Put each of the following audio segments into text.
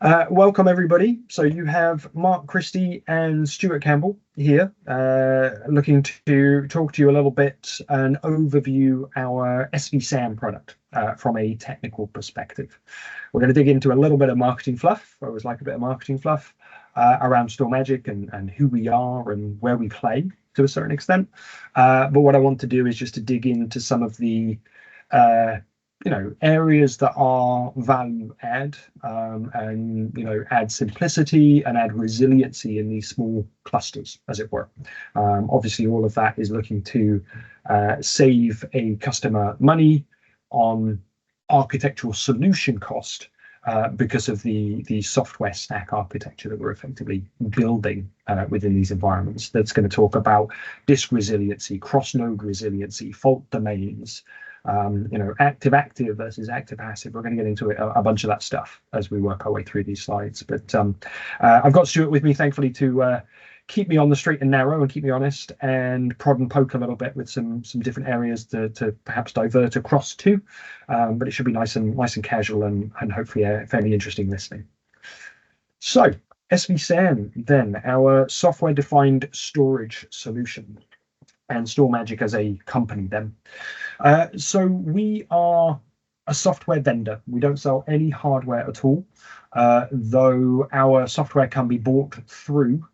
Welcome, everybody. So you have Mark Christie and Stuart Campbell here, looking to talk to you a little bit and overview our SvSAN product from a technical perspective. We're going to dig into a little bit of marketing fluff. I always like a bit of marketing fluff around StorMagic and who we are and where we play to a certain extent. But what I want to do is just to dig into some of the areas that are value add and add simplicity and add resiliency in these small clusters, as it were. Obviously, all of that is looking to save a customer money on architectural solution cost because of the software stack architecture that we're effectively building within these environments. That's going to talk about disk resiliency, cross-node resiliency, fault domains, active versus active passive. We're going to get into a bunch of that stuff as we work our way through these slides. But I've got Stuart with me, thankfully, to keep me on the straight and narrow and keep me honest and prod and poke a little bit with some different areas to perhaps divert across to. But it should be nice and casual and hopefully fairly interesting listening. So SvSAN, then, our software-defined storage solution, and StorMagic as a company then. So we are a software vendor. We don't sell any hardware at all, though our software can be bought through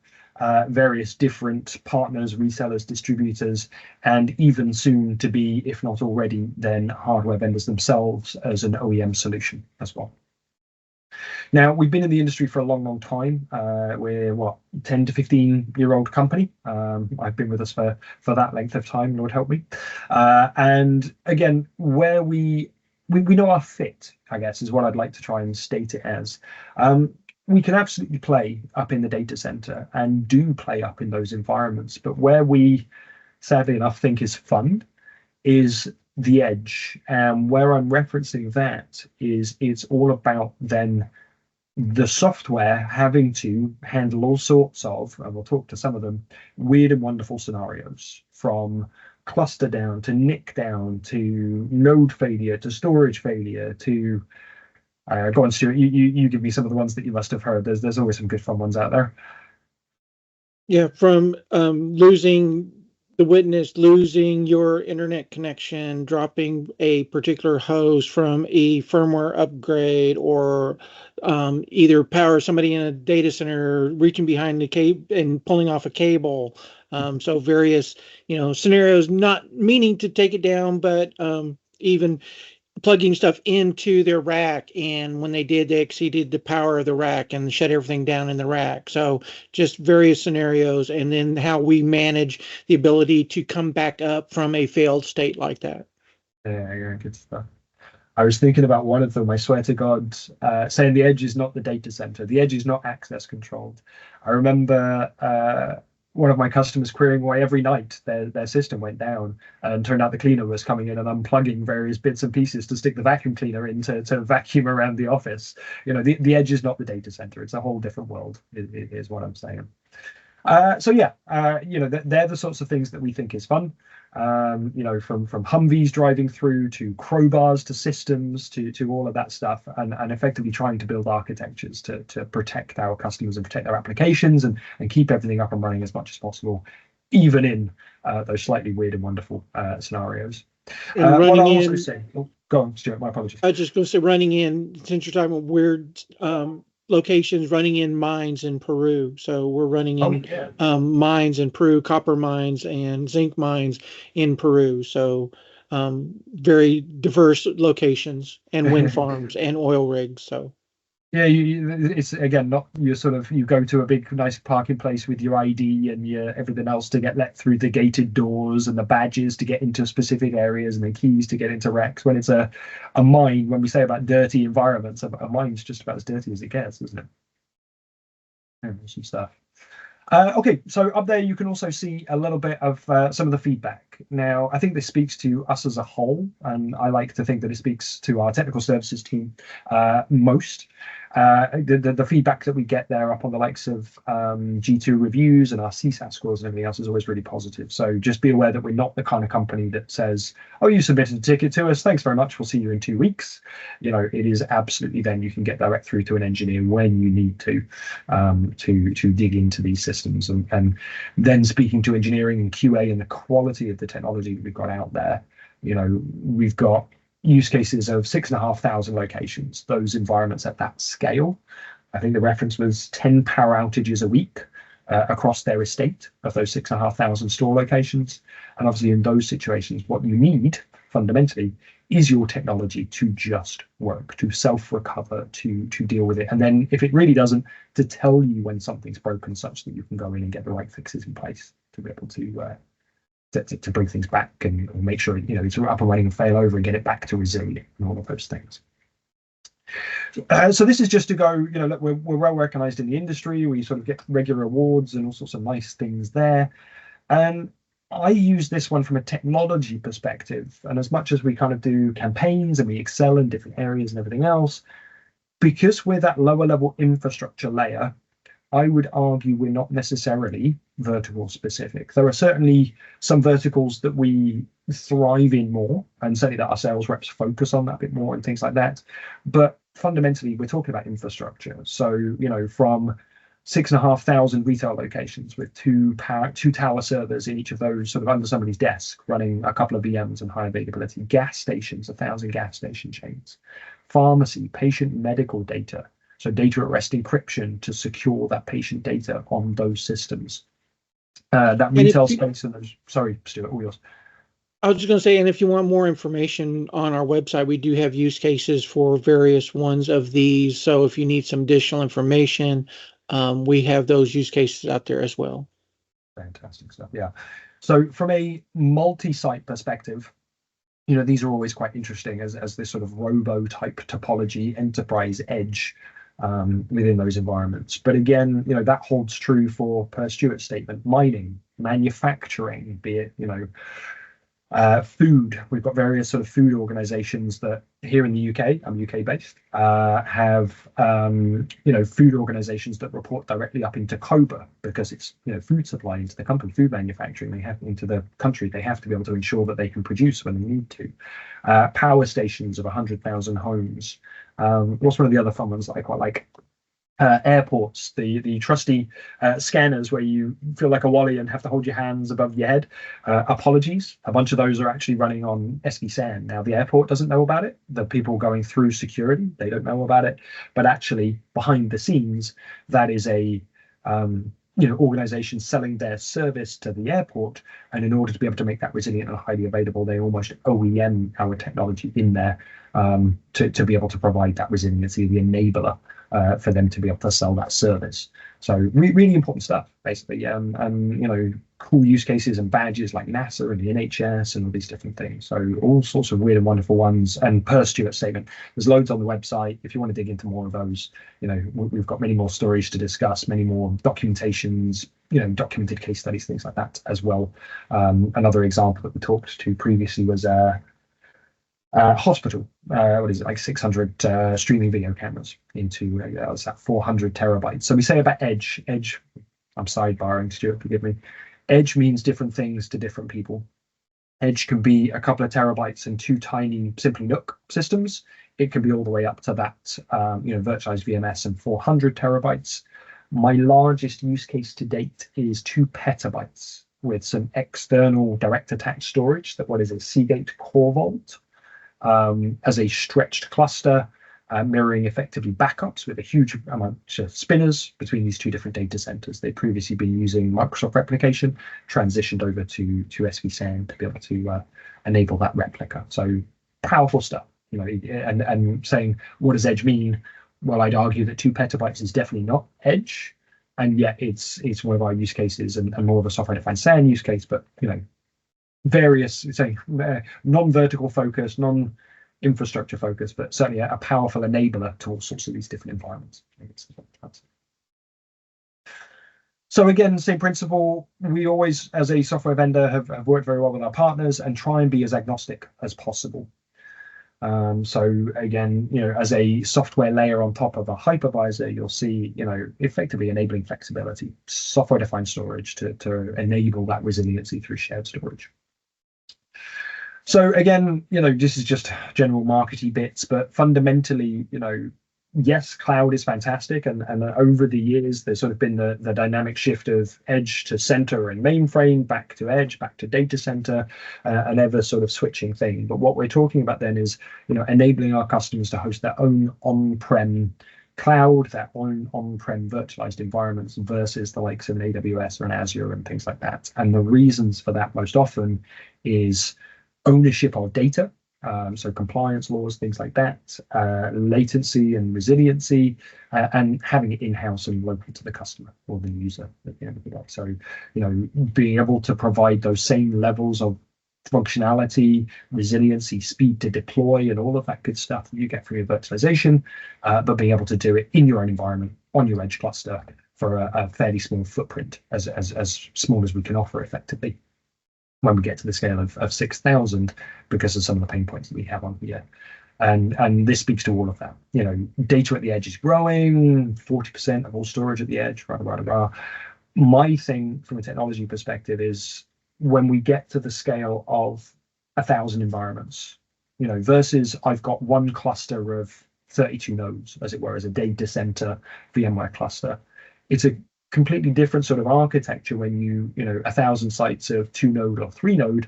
various different partners, resellers, distributors, and even soon to be, if not already, then hardware vendors themselves as an OEM solution as well. Now, we've been in the industry for a long time. We're 10 to 15-year-old company. I've been with us for that length of time, Lord help me. And again, where we know our fit, I guess, is what I'd like to try and state it as. We can absolutely play up in the data center and do play up in those environments. But where we, sadly enough, think is fun is the edge. And where I'm referencing that is it's all about then the software having to handle all sorts of, and we'll talk to some of them, weird and wonderful scenarios, from cluster down to NIC down to node failure to storage failure to go on, Stuart, you give me some of the ones that you must have heard. There's always some good fun ones out there. Yeah, from losing your internet connection, dropping a particular host from a firmware upgrade, or either power somebody in a data center reaching behind the cable and pulling off a cable. So various, scenarios, not meaning to take it down, but even plugging stuff into their rack, and when they did, they exceeded the power of the rack and shut everything down in the rack. So just various scenarios, and then how we manage the ability to come back up from a failed state like that. Yeah, good stuff. I was thinking about one of them, I swear to God, saying the edge is not the data center. The edge is not access controlled. I remember one of my customers querying why every night their system went down, and turned out the cleaner was coming in and unplugging various bits and pieces to stick the vacuum cleaner in to vacuum around the office. The edge is not the data center. It's a whole different world, is what I'm saying. So yeah, they're the sorts of things that we think is fun. From Humvees driving through to crowbars to systems to all of that stuff, and effectively trying to build architectures to protect our customers and protect their applications and keep everything up and running as much as possible, even in those slightly weird and wonderful scenarios. What I'll also say, go on, Stuart, my apologies. I was just going to say, running in, since you're talking about weird locations, running in mines in Peru. So we're running in mines in Peru, copper mines and zinc mines in Peru. So very diverse locations, and wind farms and oil rigs. So yeah, it's again not you go to a big nice parking place with your ID and your everything else to get let through the gated doors and the badges to get into specific areas and the keys to get into racks. When it's a mine, when we say about dirty environments, a mine's just about as dirty as it gets, isn't it? Some stuff. Okay, so up there you can also see a little bit of some of the feedback. Now, I think this speaks to us as a whole, and I like to think that it speaks to our technical services team most. the feedback that we get there up on the likes of G2 reviews and our CSAT scores and everything else is always really positive. So just be aware that we're not the kind of company that says, oh, you submitted a ticket to us, thanks very much, we'll see you in 2 weeks. You know, it is absolutely then you can get direct through to an engineer when you need to dig into these systems. And then speaking to engineering and QA and the quality of the technology that we've got out there, you know, we've got use cases of 6,500 locations, those environments at that scale. I think the reference was 10 power outages a week across their estate of those 6,500 store locations. And obviously in those situations, what you need fundamentally is your technology to just work, to self-recover, to deal with it. And then if it really doesn't, to tell you when something's broken such that you can go in and get the right fixes in place to be able to bring things back and make sure, you know, it's up and running and fail over and get it back to resilient and all of those things. So this is just to go, you know, look, we're well recognized in the industry. We sort of get regular awards and all sorts of nice things there. And I use this one from a technology perspective. And as much as we kind of do campaigns and we excel in different areas and everything else, because we're that lower level infrastructure layer, I would argue we're not necessarily vertical specific. There are certainly some verticals that we thrive in more, and certainly that our sales reps focus on that a bit more and things like that. But fundamentally, we're talking about infrastructure. So, you know, from 6,500 retail locations with two tower servers in each of those, sort of under somebody's desk, running a couple of VMs and high availability, gas stations, 1,000 gas station chains, pharmacy, patient medical data. So data at rest encryption to secure that patient data on those systems. That retail space and those. Sorry, Stuart, all yours. I was just going to say, and if you want more information on our website, we do have use cases for various ones of these. So if you need some additional information, we have those use cases out there as well. Fantastic stuff. Yeah. So from a multi-site perspective, you know, these are always quite interesting as this sort of robo type topology, enterprise edge within those environments. But again, you know, that holds true for, per Stuart's statement, mining, manufacturing, be it, you know, food. We've got various sort of food organizations that here in the UK, I'm UK based, have, you know, food organizations that report directly up into COBRA because it's, you know, food supply into the company, food manufacturing, they have into the country, they have to be able to ensure that they can produce when they need to. Power stations of 100,000 homes. What's one of the other fun ones that I quite like? Airports, the trusty scanners where you feel like a wally and have to hold your hands above your head. Apologies, a bunch of those are actually running on SvSAN. Now the airport doesn't know about it, the people going through security, they don't know about it, but actually behind the scenes, that is a you know, organization selling their service to the airport, and in order to be able to make that resilient and highly available, they almost OEM our technology in there to be able to provide that resiliency, the enabler for them to be able to sell that service. So really important stuff, basically. And you know, cool use cases and badges like NASA and the NHS and all these different things. So all sorts of weird and wonderful ones. And per Stuart's statement, there's loads on the website. If you want to dig into more of those, you know, we've got many more stories to discuss, many more documentations, you know, documented case studies, things like that as well. Another example that we talked to previously was hospital. What is it, like 600 streaming video cameras into what's that, 400 terabytes. So we say about edge, I'm sidebarring, Stuart, forgive me. Edge means different things to different people. Edge can be a couple of terabytes and two tiny Simply NUC systems. It can be all the way up to that, you know, virtualized VMS and 400 terabytes. My largest use case to date is 2 petabytes with some external direct attached storage. That what is a Seagate Core Vault as a stretched cluster, mirroring effectively backups with a huge amount of spinners between these two different data centers. They'd previously been using Microsoft replication, transitioned over to SvSAN to be able to enable that replica. So powerful stuff, you know. And saying, what does edge mean? Well, I'd argue that 2 petabytes is definitely not edge, and yet it's one of our use cases and more of a software-defined SAN use case. But you know, various, say, non-vertical focus, non-infrastructure focus, but certainly a powerful enabler to all sorts of these different environments. So again, same principle. We always, as a software vendor, have worked very well with our partners and try and be as agnostic as possible. So again, as a software layer on top of a hypervisor, you'll see, effectively enabling flexibility, software-defined storage to enable that resiliency through shared storage. So again, this is just general marketing bits, but fundamentally, yes, cloud is fantastic, and over the years there's sort of been the dynamic shift of edge to center and mainframe, back to edge, back to data center, an ever sort of switching thing. But what we're talking about then is enabling our customers to host their own on-prem cloud, their own on-prem virtualized environments versus the likes of an AWS or an Azure and things like that. And the reasons for that most often is ownership of data. So compliance laws, things like that, latency and resiliency, and having it in-house and local to the customer or the user at the end of the day. So, being able to provide those same levels of functionality, resiliency, speed to deploy, and all of that good stuff that you get from your virtualization, but being able to do it in your own environment on your edge cluster for a fairly small footprint, as small as we can offer effectively when we get to the scale of 6,000, because of some of the pain points that we have on here. And this speaks to all of that. Data at the edge is growing, 40% of all storage at the edge, rah, rah, rah. My thing from a technology perspective is when we get to the scale of 1,000 environments, versus I've got one cluster of 32 nodes, as it were, as a data center VMware cluster. It's a completely different sort of architecture when 1,000 sites of 2 node or 3 node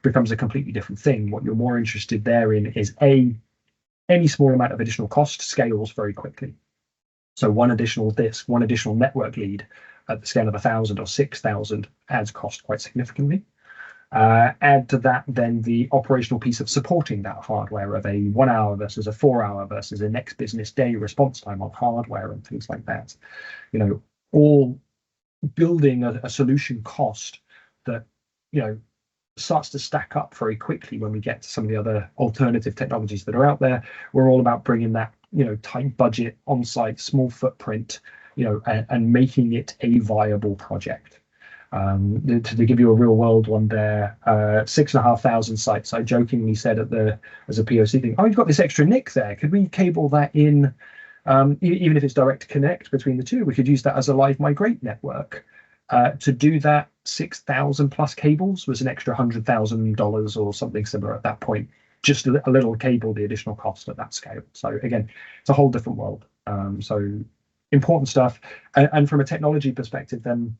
becomes a completely different thing. What you're more interested therein is any small amount of additional cost scales very quickly. So one additional disk, one additional network lead at the scale of 1,000 or 6,000 adds cost quite significantly. Add to that then the operational piece of supporting that hardware of a 1 hour versus a 4 hour versus a next business day response time on hardware and things like that. All building a solution cost that starts to stack up very quickly when we get to some of the other alternative technologies that are out there. We're all about bringing that tight budget, on-site, small footprint, and making it a viable project. To give you a real world one there, 6,500 sites. I jokingly said as a POC thing, oh, you've got this extra NIC there. Could we cable that in? Even if it's direct connect between the two, we could use that as a live migrate network. To do that, 6,000 plus cables was an extra $100,000 or something similar at that point. Just a little cable, the additional cost at that scale. So again, it's a whole different world. So important stuff. And from a technology perspective, then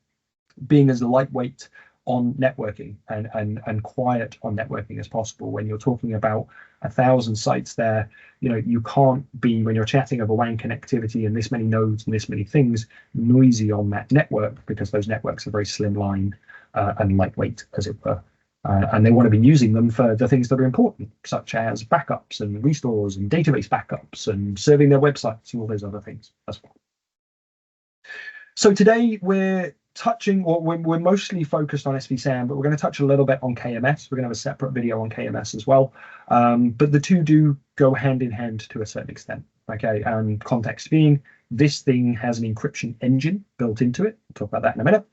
being as lightweight on networking and quiet on networking as possible. When you're talking about 1,000 sites there, you can't be, when you're chatting over WAN connectivity and this many nodes and this many things, noisy on that network, because those networks are very slimline and lightweight, as it were. And they want to be using them for the things that are important, such as backups and restores and database backups and serving their websites and all those other things as well. So today we're mostly focused on SvSAN, but we're going to touch a little bit on KMS. We're going to have a separate video on KMS as well. But the two do go hand in hand to a certain extent. Okay, and context being, this thing has an encryption engine built into it. We'll talk about that in a minute.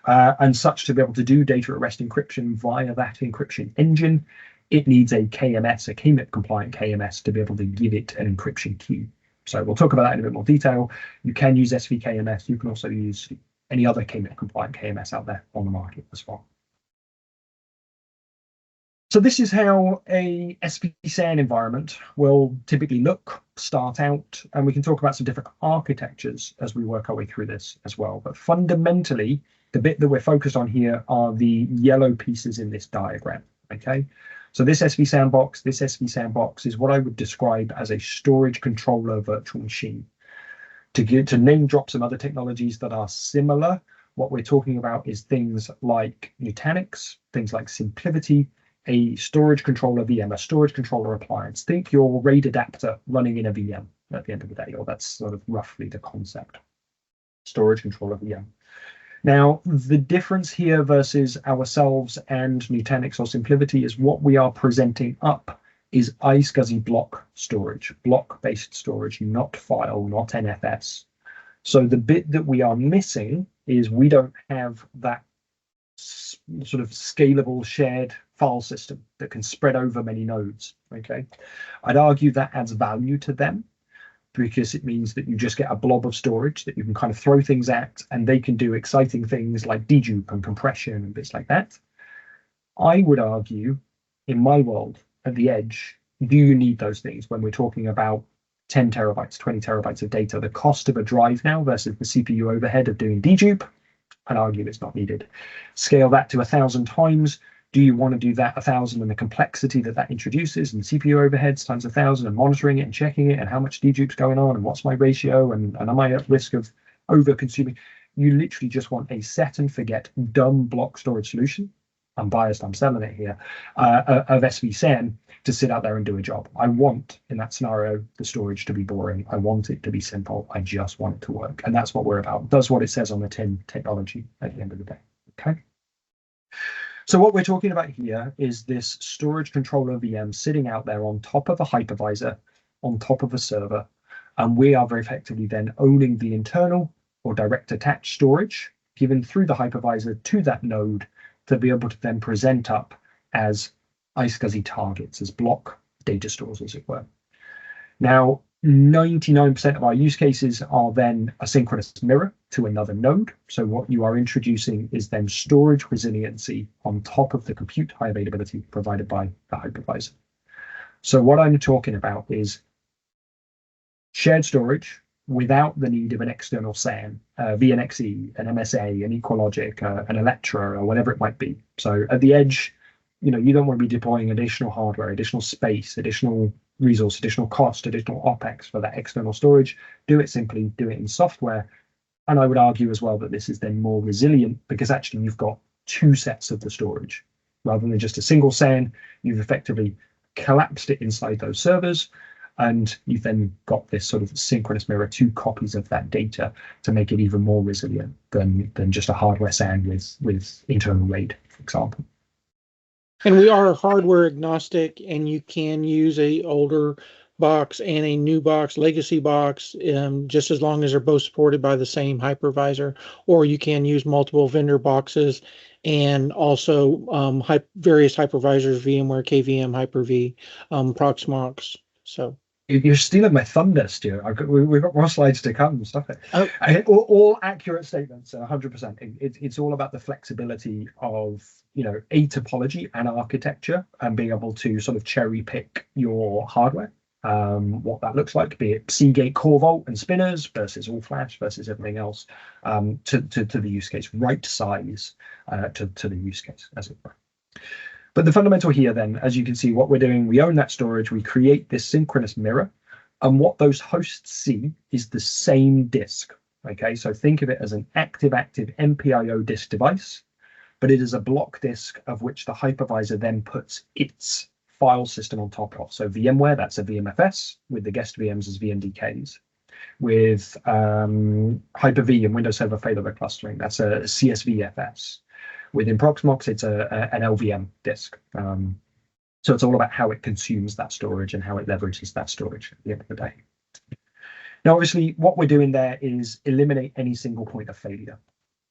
And such, to be able to do data at rest encryption via that encryption engine, it needs a KMS, a KMIP compliant KMS, to be able to give it an encryption key. So we'll talk about that in a bit more detail. You can use SvKMS. You can also use any other KMIP compliant KMS out there on the market as well. So this is how a SvSAN environment will typically look, start out, and we can talk about some different architectures as we work our way through this as well. But fundamentally, the bit that we're focused on here are the yellow pieces in this diagram, okay? So this SvSAN box is what I would describe as a storage controller virtual machine. To name drop some other technologies that are similar, what we're talking about is things like Nutanix, things like SimpliVity, a storage controller VM, a storage controller appliance. Think your RAID adapter running in a VM at the end of the day, or that's sort of roughly the concept. Storage controller VM. Now, the difference here versus ourselves and Nutanix or SimpliVity is what we are presenting up is iSCSI block storage, block-based storage, not file, not NFS. So the bit that we are missing is we don't have that sort of scalable shared file system that can spread over many nodes. Okay, I'd argue that adds value to them because it means that you just get a blob of storage that you can kind of throw things at, and they can do exciting things like dedupe and compression and bits like that. I would argue, in my world, at the edge, do you need those things when we're talking about 10 terabytes, 20 terabytes of data? The cost of a drive now versus the CPU overhead of doing dedupe, I'd argue it's not needed. Scale that to 1,000 times. Do you want to do that 1,000 and the complexity that that introduces and CPU overheads times 1,000 and monitoring it and checking it and how much dedupe's going on and what's my ratio and am I at risk of over consuming? You literally just want a set and forget dumb block storage solution. I'm biased, I'm selling it here, of SvSAN to sit out there and do a job. I want, in that scenario, the storage to be boring. I want it to be simple. I just want it to work. And that's what we're about. Does what it says on the tin, technology at the end of the day. Okay. So what we're talking about here is this storage controller VM sitting out there on top of a hypervisor, on top of a server. And we are very effectively then owning the internal or direct attached storage given through the hypervisor to that node to be able to then present up as iSCSI targets, as block data stores, as it were. Now, 99% of our use cases are then a synchronous mirror to another node. So what you are introducing is then storage resiliency on top of the compute high availability provided by the hypervisor. So what I'm talking about is shared storage without the need of an external SAN, VNXE, an MSA, an EqualLogic, an Electra, or whatever it might be. So at the edge, you don't want to be deploying additional hardware, additional space, additional resource, additional cost, additional OpEx for that external storage. Do it simply, do it in software. And I would argue as well that this is then more resilient because actually you've got two sets of the storage. Rather than just a single SAN, you've effectively collapsed it inside those servers. And you've then got this sort of synchronous mirror, two copies of that data to make it even more resilient than just a hardware SAN with internal RAID, for example. And we are hardware agnostic, and you can use a older box and a new box, legacy box, just as long as they're both supported by the same hypervisor. Or you can use multiple vendor boxes and also various hypervisors, VMware, KVM, Hyper-V, Proxmox. So you're stealing my thunder, Stuart. We've got more slides to come. Stuff it. Oh. All accurate statements, 100%. It's all about the flexibility of a topology and architecture, and being able to sort of cherry pick your hardware. What that looks like, be it Seagate Core Vault and spinners versus all flash versus everything else, to the use case, right size to the use case, as it were. But the fundamental here then, as you can see, what we're doing, we own that storage, we create this synchronous mirror, and what those hosts see is the same disk. Okay, so think of it as an active MPIO disk device, but it is a block disk of which the hypervisor then puts its file system on top of. So VMware, that's a VMFS, with the guest VMs as VMDKs. With Hyper-V and Windows Server failover clustering, that's a CSVFS. Within Proxmox, it's an LVM disk. So it's all about how it consumes that storage and how it leverages that storage at the end of the day. Now, obviously, what we're doing there is eliminate any single point of failure.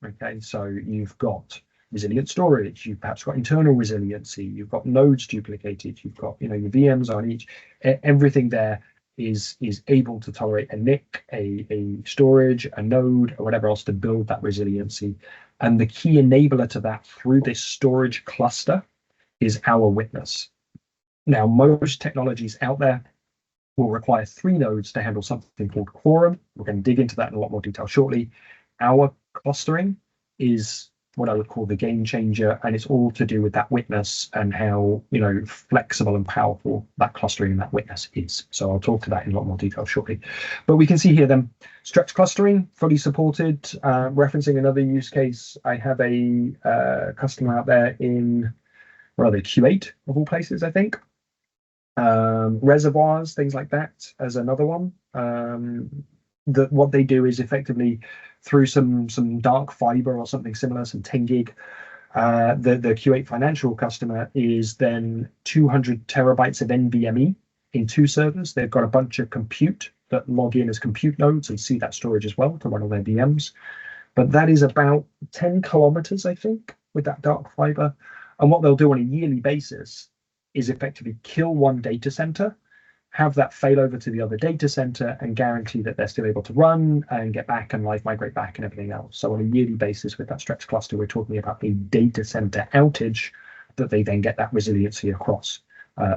Okay, so you've got resilient storage, you've perhaps got internal resiliency, you've got nodes duplicated, you've got your VMs on each. Everything there is able to tolerate a NIC, a storage, a node, or whatever else to build that resiliency. And the key enabler to that through this storage cluster is our witness. Now, most technologies out there will require 3 nodes to handle something called quorum. We're going to dig into that in a lot more detail shortly. Our clustering is what I would call the game changer, and it's all to do with that witness and how flexible and powerful that clustering and that witness is. So I'll talk to that in a lot more detail shortly. But we can see here then stretch clustering fully supported. Referencing another use case, I have a customer out there in Kuwait of all places, I think. Reservoirs, things like that, as another one. That what they do is effectively through some dark fiber or something similar, some 10 gig. The Kuwait financial customer is then 200 terabytes of NVMe in 2 servers. They've got a bunch of compute that log in as compute nodes and see that storage as well to run all their VMs. But that is about 10 kilometers, I think, with that dark fiber. And what they'll do on a yearly basis is effectively kill one data center, have that fail over to the other data center, and guarantee that they're still able to run and get back and live migrate back and everything else. So on a yearly basis with that stretch cluster, we're talking about a data center outage that they then get that resiliency across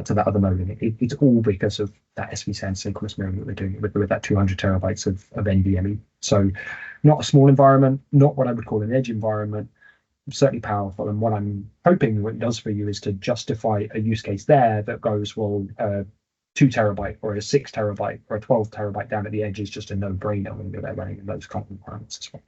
to that other node. It's all because of that SvSAN synchronous mirroring that they're doing with that 200 terabytes of NVMe. So not a small environment, not what I would call an edge environment, certainly powerful. And what I'm hoping what it does for you is to justify a use case there that goes, well, 2 terabyte or a 6 terabyte or a 12 terabyte down at the edge is just a no-brainer when they're running in those kind of environments as well.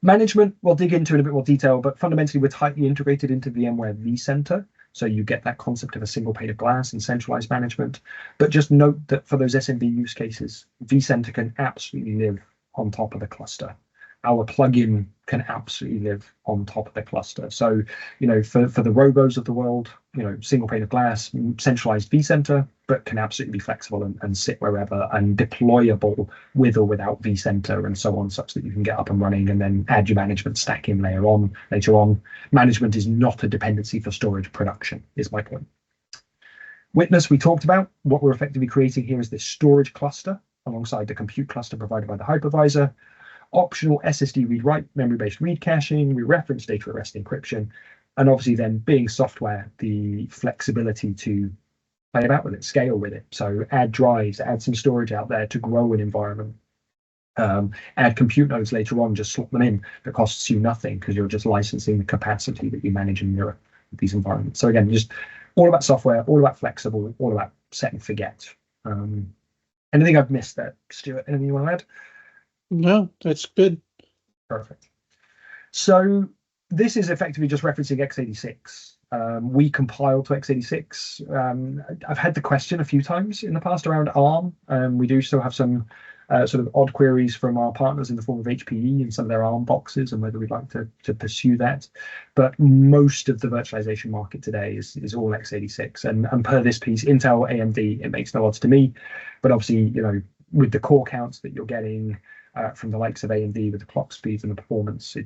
Management, we'll dig into in a bit more detail, but fundamentally we're tightly integrated into VMware vCenter. So you get that concept of a single pane of glass and centralized management. But just note that for those SMB use cases, vCenter can absolutely live on top of the cluster. Our plugin can absolutely live on top of the cluster. So, for the robos of the world, single pane of glass, centralized vCenter, but can absolutely be flexible and sit wherever and deployable with or without vCenter and so on, such that you can get up and running and then add your management stack in later on. Management is not a dependency for storage production, is my point. Witness, we talked about. What we're effectively creating here is this storage cluster alongside the compute cluster provided by the hypervisor. Optional SSD read-write, memory-based read caching, we reference data at rest encryption, and obviously then being software, the flexibility to play about with it, scale with it. So add drives, add some storage out there to grow an environment. Add compute nodes later on, just slot them in. That costs you nothing because you're just licensing the capacity that you manage in your these environments. So again, just all about software, all about flexible, all about set and forget. Anything I've missed there, Stuart? Anything you want to add? No, that's good. Perfect. So this is effectively just referencing x86. We compile to x86. I've had the question a few times in the past around ARM. We do still have some sort of odd queries from our partners in the form of HPE and some of their ARM boxes and whether we'd like to pursue that. But most of the virtualization market today is all x86. And per this piece, Intel, AMD, it makes no odds to me. But obviously, with the core counts that you're getting, from the likes of AMD with the clock speeds and the performance, it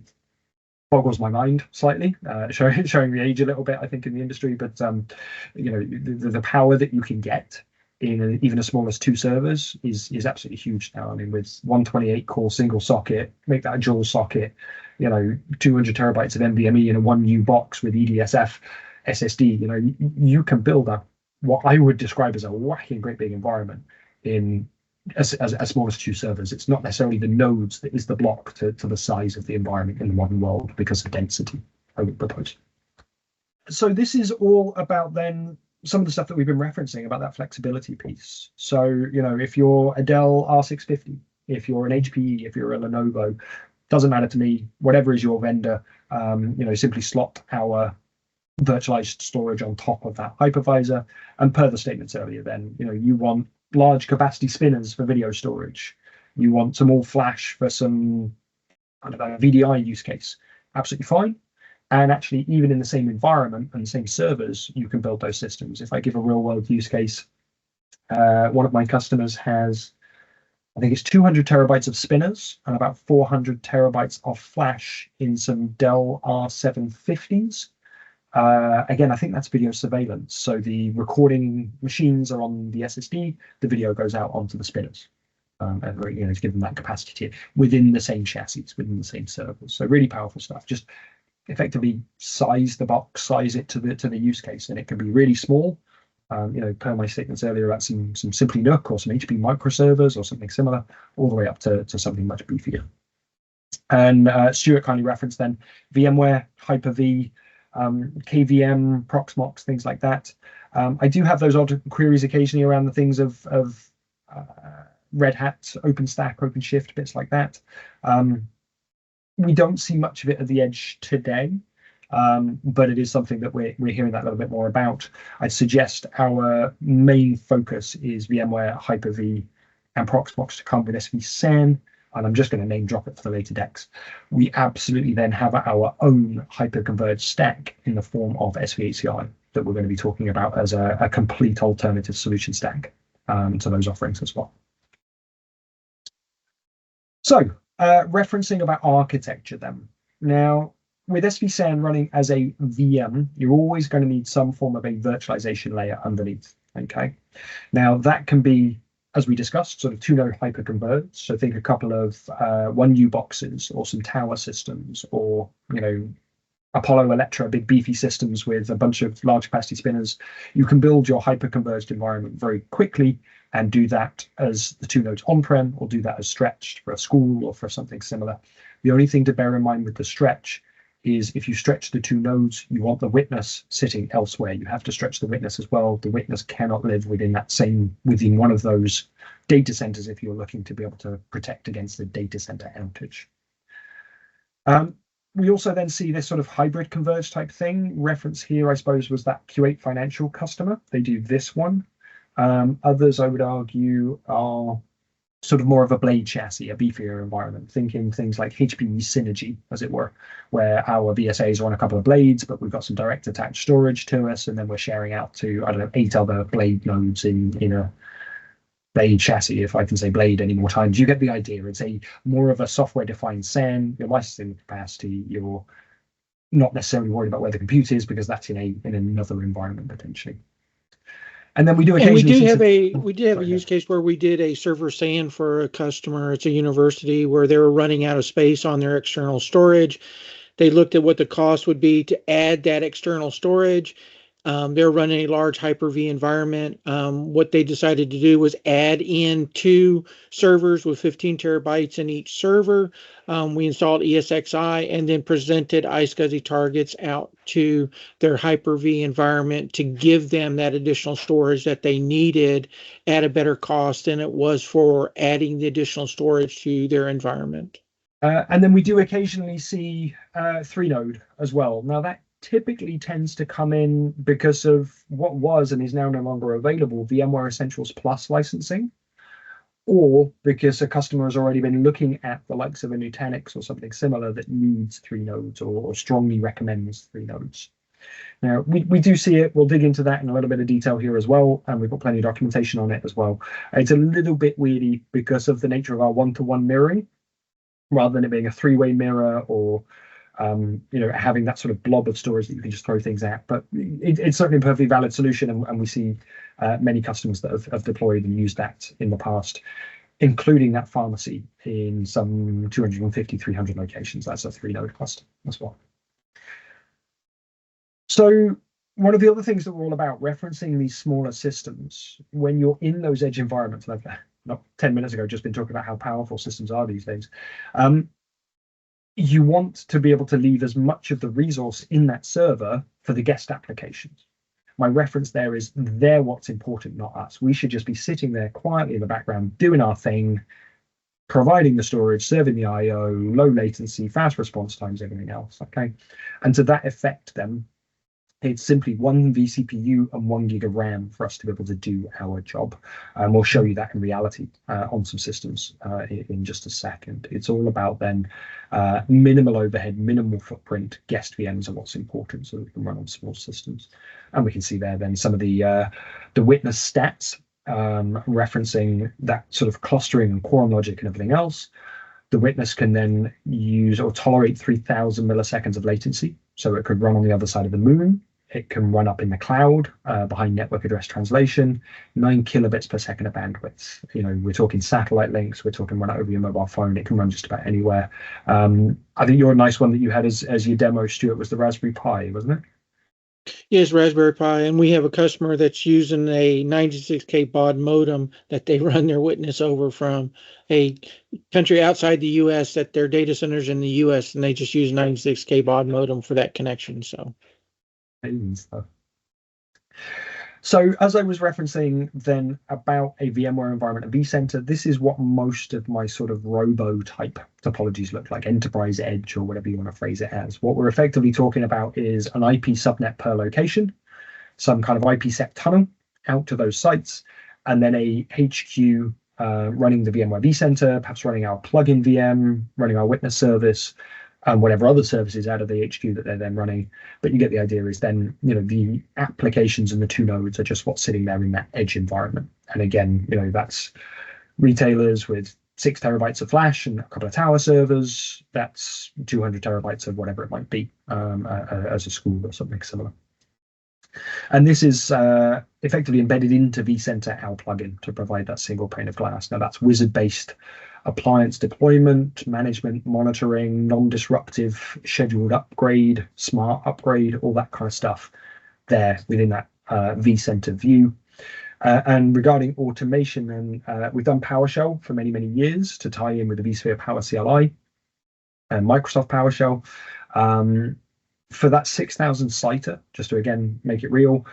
boggles my mind slightly, showing the age a little bit, I think, in the industry. But the power that you can get in even as small as 2 servers is absolutely huge now. I mean, with 128 core single socket, make that a dual socket, 200 terabytes of NVMe in a 1U box with EDSF SSD. You can build up what I would describe as a whacking great big environment in as small as 2 servers. It's not necessarily the nodes that is the block to the size of the environment in the modern world because of density, I would propose. So this is all about then some of the stuff that we've been referencing about that flexibility piece. So, if you're a Dell R650, if you're an HPE, if you're a Lenovo, doesn't matter to me, whatever is your vendor, simply slot our virtualized storage on top of that hypervisor. And per the statements earlier, then, you want large capacity spinners for video storage. You want some all flash for some, VDI use case. Absolutely fine. And actually, even in the same environment and the same servers, you can build those systems. If I give a real world use case, one of my customers has, I think it's 200 terabytes of spinners and about 400 terabytes of flash in some Dell R750s. Again, I think that's video surveillance. So the recording machines are on the SSD, the video goes out onto the spinners. And to give them that capacity tier within the same chassis, within the same servers. So really powerful stuff. Just effectively size the box, size it to the use case, and it can be really small. Per my statements earlier about some Simply NUC or some HP microservers or something similar, all the way up to something much beefier. And Stuart kindly referenced then VMware, Hyper-V, KVM, Proxmox, things like that. I do have those odd queries occasionally around the things of Red Hat, OpenStack, OpenShift, bits like that. We don't see much of it at the edge today, but it is something that we're hearing that a little bit more about. I'd suggest our main focus is VMware, Hyper-V, and Proxmox to come with SvSAN. And I'm just going to name drop it for the later decks. We absolutely then have our own hyper-converged stack in the form of SvHCI that we're going to be talking about as a complete alternative solution stack to those offerings as well. So referencing about architecture then. Now, with SvSAN running as a VM, you're always going to need some form of a virtualization layer underneath. Okay. Now that can be, as we discussed, sort of two-node hyperconverged. So think a couple of 1U boxes or some tower systems, or Apollo Electra, big beefy systems with a bunch of large capacity spinners. You can build your hyperconverged environment very quickly and do that as the two nodes on-prem, or do that as stretched for a school or for something similar. The only thing to bear in mind with the stretch is if you stretch the two nodes, you want the witness sitting elsewhere. You have to stretch the witness as well. The witness cannot live within one of those data centers if you're looking to be able to protect against the data center outage. We also then see this sort of hybrid converged type thing. Reference here, I suppose, was that Q8 Financial customer. They do this one. Others, I would argue, are sort of more of a blade chassis, a beefier environment, thinking things like HPE Synergy, as it were, where our VSAs are on a couple of blades, but we've got some direct attached storage to us, and then we're sharing out to, 8 other blade nodes in a blade chassis, if I can say blade any more times. You get the idea. It's a more of a software-defined SAN. You're licensing the capacity. You're not necessarily worried about where the compute is, because that's in another environment potentially. And then we do occasionally. And we did have a use case where we did a server SAN for a customer. It's a university where they were running out of space on their external storage. They looked at what the cost would be to add that external storage. They're running a large Hyper-V environment. What they decided to do was add in 2 servers with 15 terabytes in each server. We installed ESXi and then presented iSCSI targets out to their Hyper-V environment to give them that additional storage that they needed at a better cost than it was for adding the additional storage to their environment. And then we do occasionally see 3-node as well. Now that typically tends to come in because of what was and is now no longer available, VMware Essentials Plus licensing, or because a customer has already been looking at the likes of a Nutanix or something similar that needs 3 nodes or strongly recommends 3 nodes. Now, we do see it. We'll dig into that in a little bit of detail here as well, and we've got plenty of documentation on it as well. It's a little bit weirdy because of the nature of our one-to-one mirroring, rather than it being a 3-way mirror or having that sort of blob of storage that you can just throw things at. But it's certainly a perfectly valid solution, and we see many customers that have deployed and used that in the past, including that pharmacy in some 250, 300 locations. That's a 3-node cluster as well. So one of the other things that we're all about, referencing these smaller systems, when you're in those edge environments, and I've not 10 minutes ago just been talking about how powerful systems are these days, you want to be able to leave as much of the resource in that server for the guest applications. My reference there is they're what's important, not us. We should just be sitting there quietly in the background, doing our thing, providing the storage, serving the IO, low latency, fast response times, everything else. Okay. And to that effect, then, it's simply 1 vCPU and 1 gig of RAM for us to be able to do our job. And we'll show you that in reality on some systems in just a second. It's all about then minimal overhead, minimal footprint. Guest VMs are what's important, so we can run on small systems. And we can see there then some of the witness stats referencing that sort of clustering and quorum logic and everything else. The witness can then use or tolerate 3,000 milliseconds of latency. So it could run on the other side of the moon. It can run up in the cloud behind network address translation, 9 kilobits per second of bandwidth. We're talking satellite links. We're talking run it over your mobile phone. It can run just about anywhere. I think your nice one that you had as your demo, Stuart, was the Raspberry Pi, wasn't it? Yes, Raspberry Pi, and we have a customer that's using a 96K baud modem that they run their witness over from a country outside the U.S. that their data centers in the U.S. and they just use 96K baud modem for that connection. So as I was referencing then about a VMware environment, a vCenter, this is what most of my sort of robo type topologies look like, enterprise edge or whatever you want to phrase it as. What we're effectively talking about is an IP subnet per location, some kind of IPsec tunnel out to those sites, and then a HQ running the VMware vCenter, perhaps running our plugin VM, running our witness service, and whatever other services out of the HQ that they're then running. But you get the idea is then, the applications and the 2 nodes are just what's sitting there in that edge environment. And again, that's retailers with 6 terabytes of flash and a couple of tower servers, that's 200 terabytes of whatever it might be as a school or something similar. And this is effectively embedded into vCenter our plugin to provide that single pane of glass. Now that's wizard-based appliance deployment, management, monitoring, non-disruptive, scheduled upgrade, smart upgrade, all that kind of stuff there within that vCenter view. And regarding automation, and we've done PowerShell for many, many years to tie in with the vSphere Power CLI and Microsoft PowerShell. For that 6,000 CITR, just to again make it real,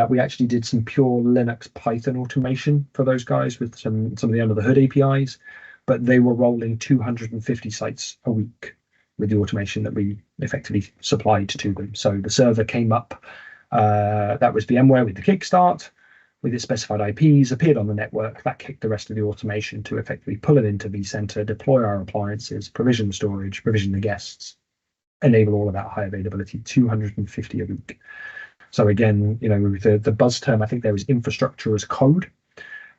we actually did some pure Linux Python automation for those guys with some of the under the hood APIs, but they were rolling 250 sites a week with the automation that we effectively supplied to them. So the server came up, that was VMware with the kickstart, with its specified IPs, appeared on the network. That kicked the rest of the automation to effectively pull it into vCenter, deploy our appliances, provision storage, provision the guests, enable all of that high availability, 250 a week. So again, the buzz term I think there is infrastructure as code.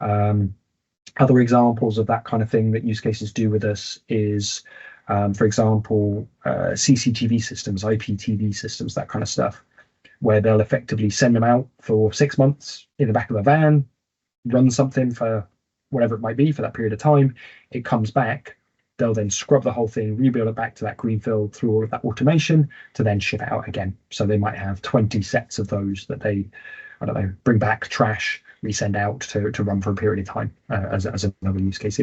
Other examples of that kind of thing that use cases do with us is, for example, CCTV systems, IPTV systems, that kind of stuff, where they'll effectively send them out for 6 months in the back of a van, run something for whatever it might be for that period of time. It comes back. They'll then scrub the whole thing, rebuild it back to that greenfield through all of that automation to then ship it out again. So they might have 20 sets of those that they, bring back, trash, resend out to run for a period of time as another use case.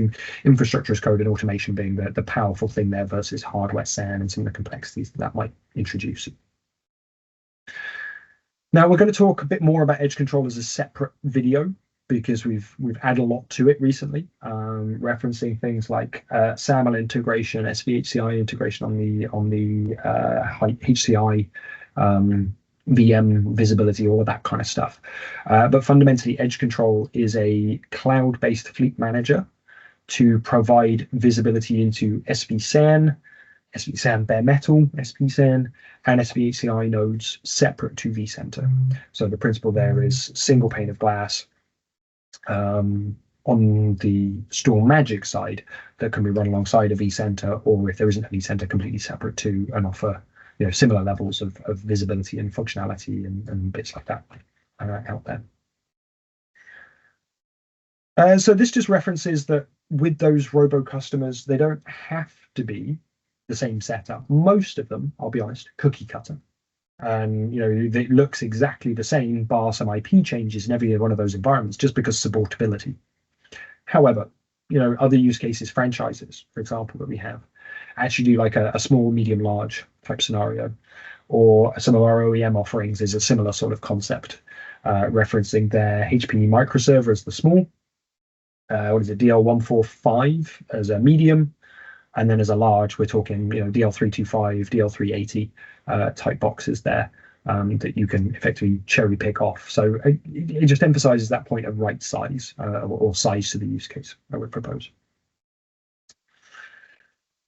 Infrastructure as code and automation being the powerful thing there versus hardware SAN and some of the complexities that might introduce. Now we're going to talk a bit more about edge control as a separate video because we've added a lot to it recently, referencing things like SAML integration, SVHCI integration on the HCI, VM visibility, all of that kind of stuff. But fundamentally, edge control is a cloud-based fleet manager to provide visibility into SvSAN, SvSAN bare metal, SvSAN, and SVHCI nodes separate to vCenter. So the principle there is single pane of glass on the StorMagic side that can be run alongside a vCenter, or if there isn't a vCenter, completely separate to and offer similar levels of visibility and functionality and bits like that out there. So this just references that with those robo customers, they don't have to be the same setup. Most of them, I'll be honest, cookie cutter. And it looks exactly the same, bar some IP changes in every one of those environments, just because supportability. However, other use cases, franchises, for example, that we have, actually do like a small, medium, large type scenario, or some of our OEM offerings is a similar sort of concept, referencing their HP microserver as the small, DL145 as a medium, and then as a large, we're talking, DL325, DL380 type boxes there that you can effectively cherry pick off. So it just emphasizes that point of right size or size to the use case I would propose.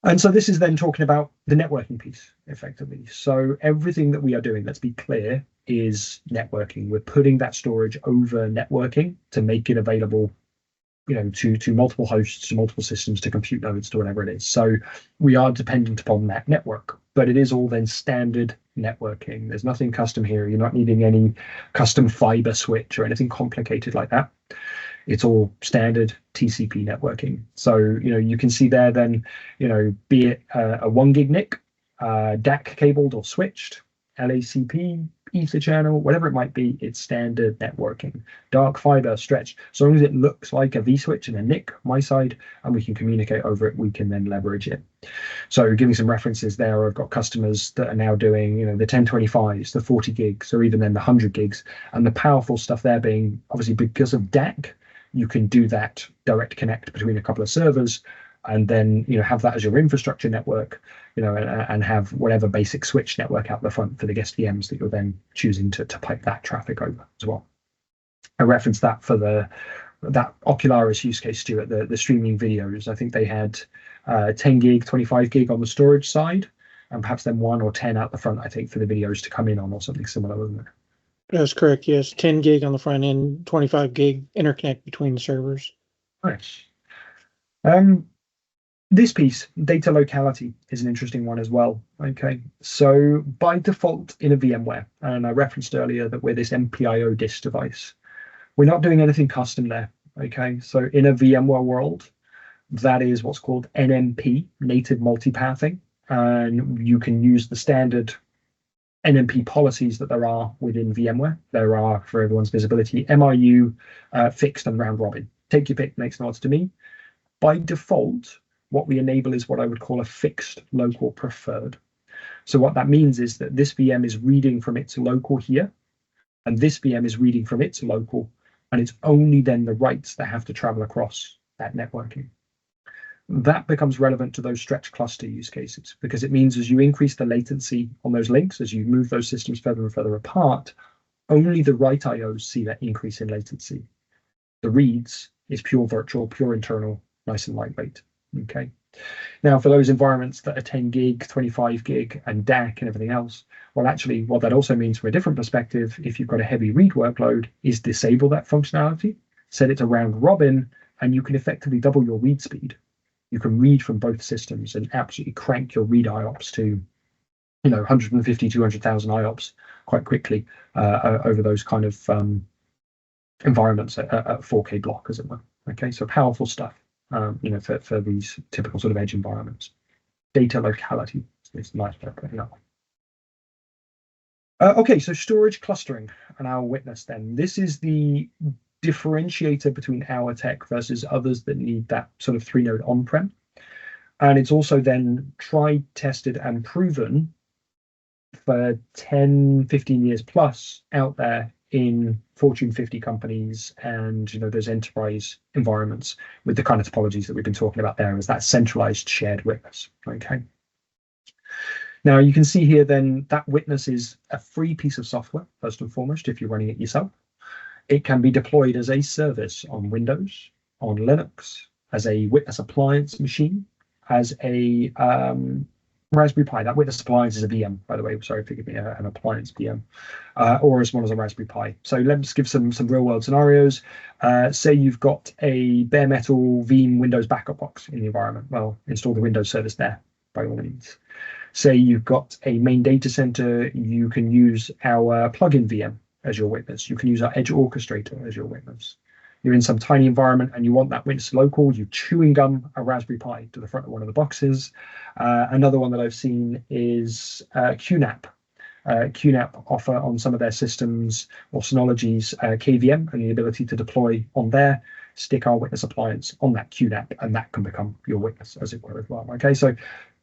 And so this is then talking about the networking piece effectively. So everything that we are doing, let's be clear, is networking. We're putting that storage over networking to make it available to multiple hosts, to multiple systems, to compute nodes, to whatever it is. So we are dependent upon that network, but it is all then standard networking. There's nothing custom here. You're not needing any custom fiber switch or anything complicated like that. It's all standard TCP networking. So, you can see there then, be it a 1 gig NIC, DAC cabled or switched, LACP, Ether channel, whatever it might be, it's standard networking. Dark fiber, stretched, as long as it looks like a vSwitch and a NIC, my side, and we can communicate over it, we can then leverage it. So giving some references there, I've got customers that are now doing, the 1025s, the 40 gigs, or even then the 100 gigs. And the powerful stuff there being, obviously, because of DAC, you can do that direct connect between a couple of servers, and then have that as your infrastructure network, and have whatever basic switch network out the front for the guest VMs that you're then choosing to pipe that traffic over as well. I referenced that for that Ocularis use case, Stuart, the streaming videos. I think they had 10 gig, 25 gig on the storage side, and perhaps then 1 or 10 out the front, I think, for the videos to come in on, or something similar, wasn't it? That's correct, yes. 10 gig on the front end, 25 gig interconnect between the servers. Nice. This piece, data locality, is an interesting one as well. Okay, so by default in a VMware, and I referenced earlier that we're this MPIO disk device, we're not doing anything custom there. Okay, so in a VMware world, that is what's called NMP, native multipathing, and you can use the standard NMP policies that there are within VMware. There are, for everyone's visibility, MRU, fixed and round robin. Take your pick, makes no odds to me. By default, what we enable is what I would call a fixed local preferred. So what that means is that this VM is reading from its local here, and this VM is reading from its local, and it's only then the writes that have to travel across that networking. That becomes relevant to those stretch cluster use cases, because it means as you increase the latency on those links, as you move those systems further and further apart, only the write IOs see that increase in latency. The reads is pure virtual, pure internal, nice and lightweight. Okay. Now, for those environments that are 10 gig, 25 gig, and DAC and everything else, well, actually, what that also means from a different perspective, if you've got a heavy read workload, is disable that functionality, set it to round robin, and you can effectively double your read speed. You can read from both systems and absolutely crank your read IOPS to, 150, 200,000 IOPS quite quickly over those kind of environments at 4K block, as it were. Okay, so powerful stuff. For these typical sort of edge environments. Data locality is nice to put up. Okay, so storage clustering and our witness then. This is the differentiator between our tech versus others that need that sort of 3-node on-prem. And it's also then tried, tested, and proven for 10, 15 years plus out there in Fortune 50 companies and those enterprise environments with the kind of topologies that we've been talking about there as that centralized shared witness. Okay. Now you can see here then that witness is a free piece of software, first and foremost, if you're running it yourself. It can be deployed as a service on Windows, on Linux, as a witness appliance machine, as a Raspberry Pi. That witness appliance is a VM, by the way. Sorry, forgive me, an appliance VM, or as well as a Raspberry Pi. So let's give some real world scenarios. Say you've got a bare metal Veeam Windows backup box in the environment. Well, install the Windows service there, by all means. Say you've got a main data center. You can use our plugin VM as your witness. You can use our Edge Orchestrator as your witness. You're in some tiny environment and you want that witness local, you chewing gum a Raspberry Pi to the front of one of the boxes. Another one that I've seen is QNAP. QNAP offer on some of their systems or Synology's KVM and the ability to deploy on there, stick our witness appliance on that QNAP, and that can become your witness, as it were, as well. Okay, so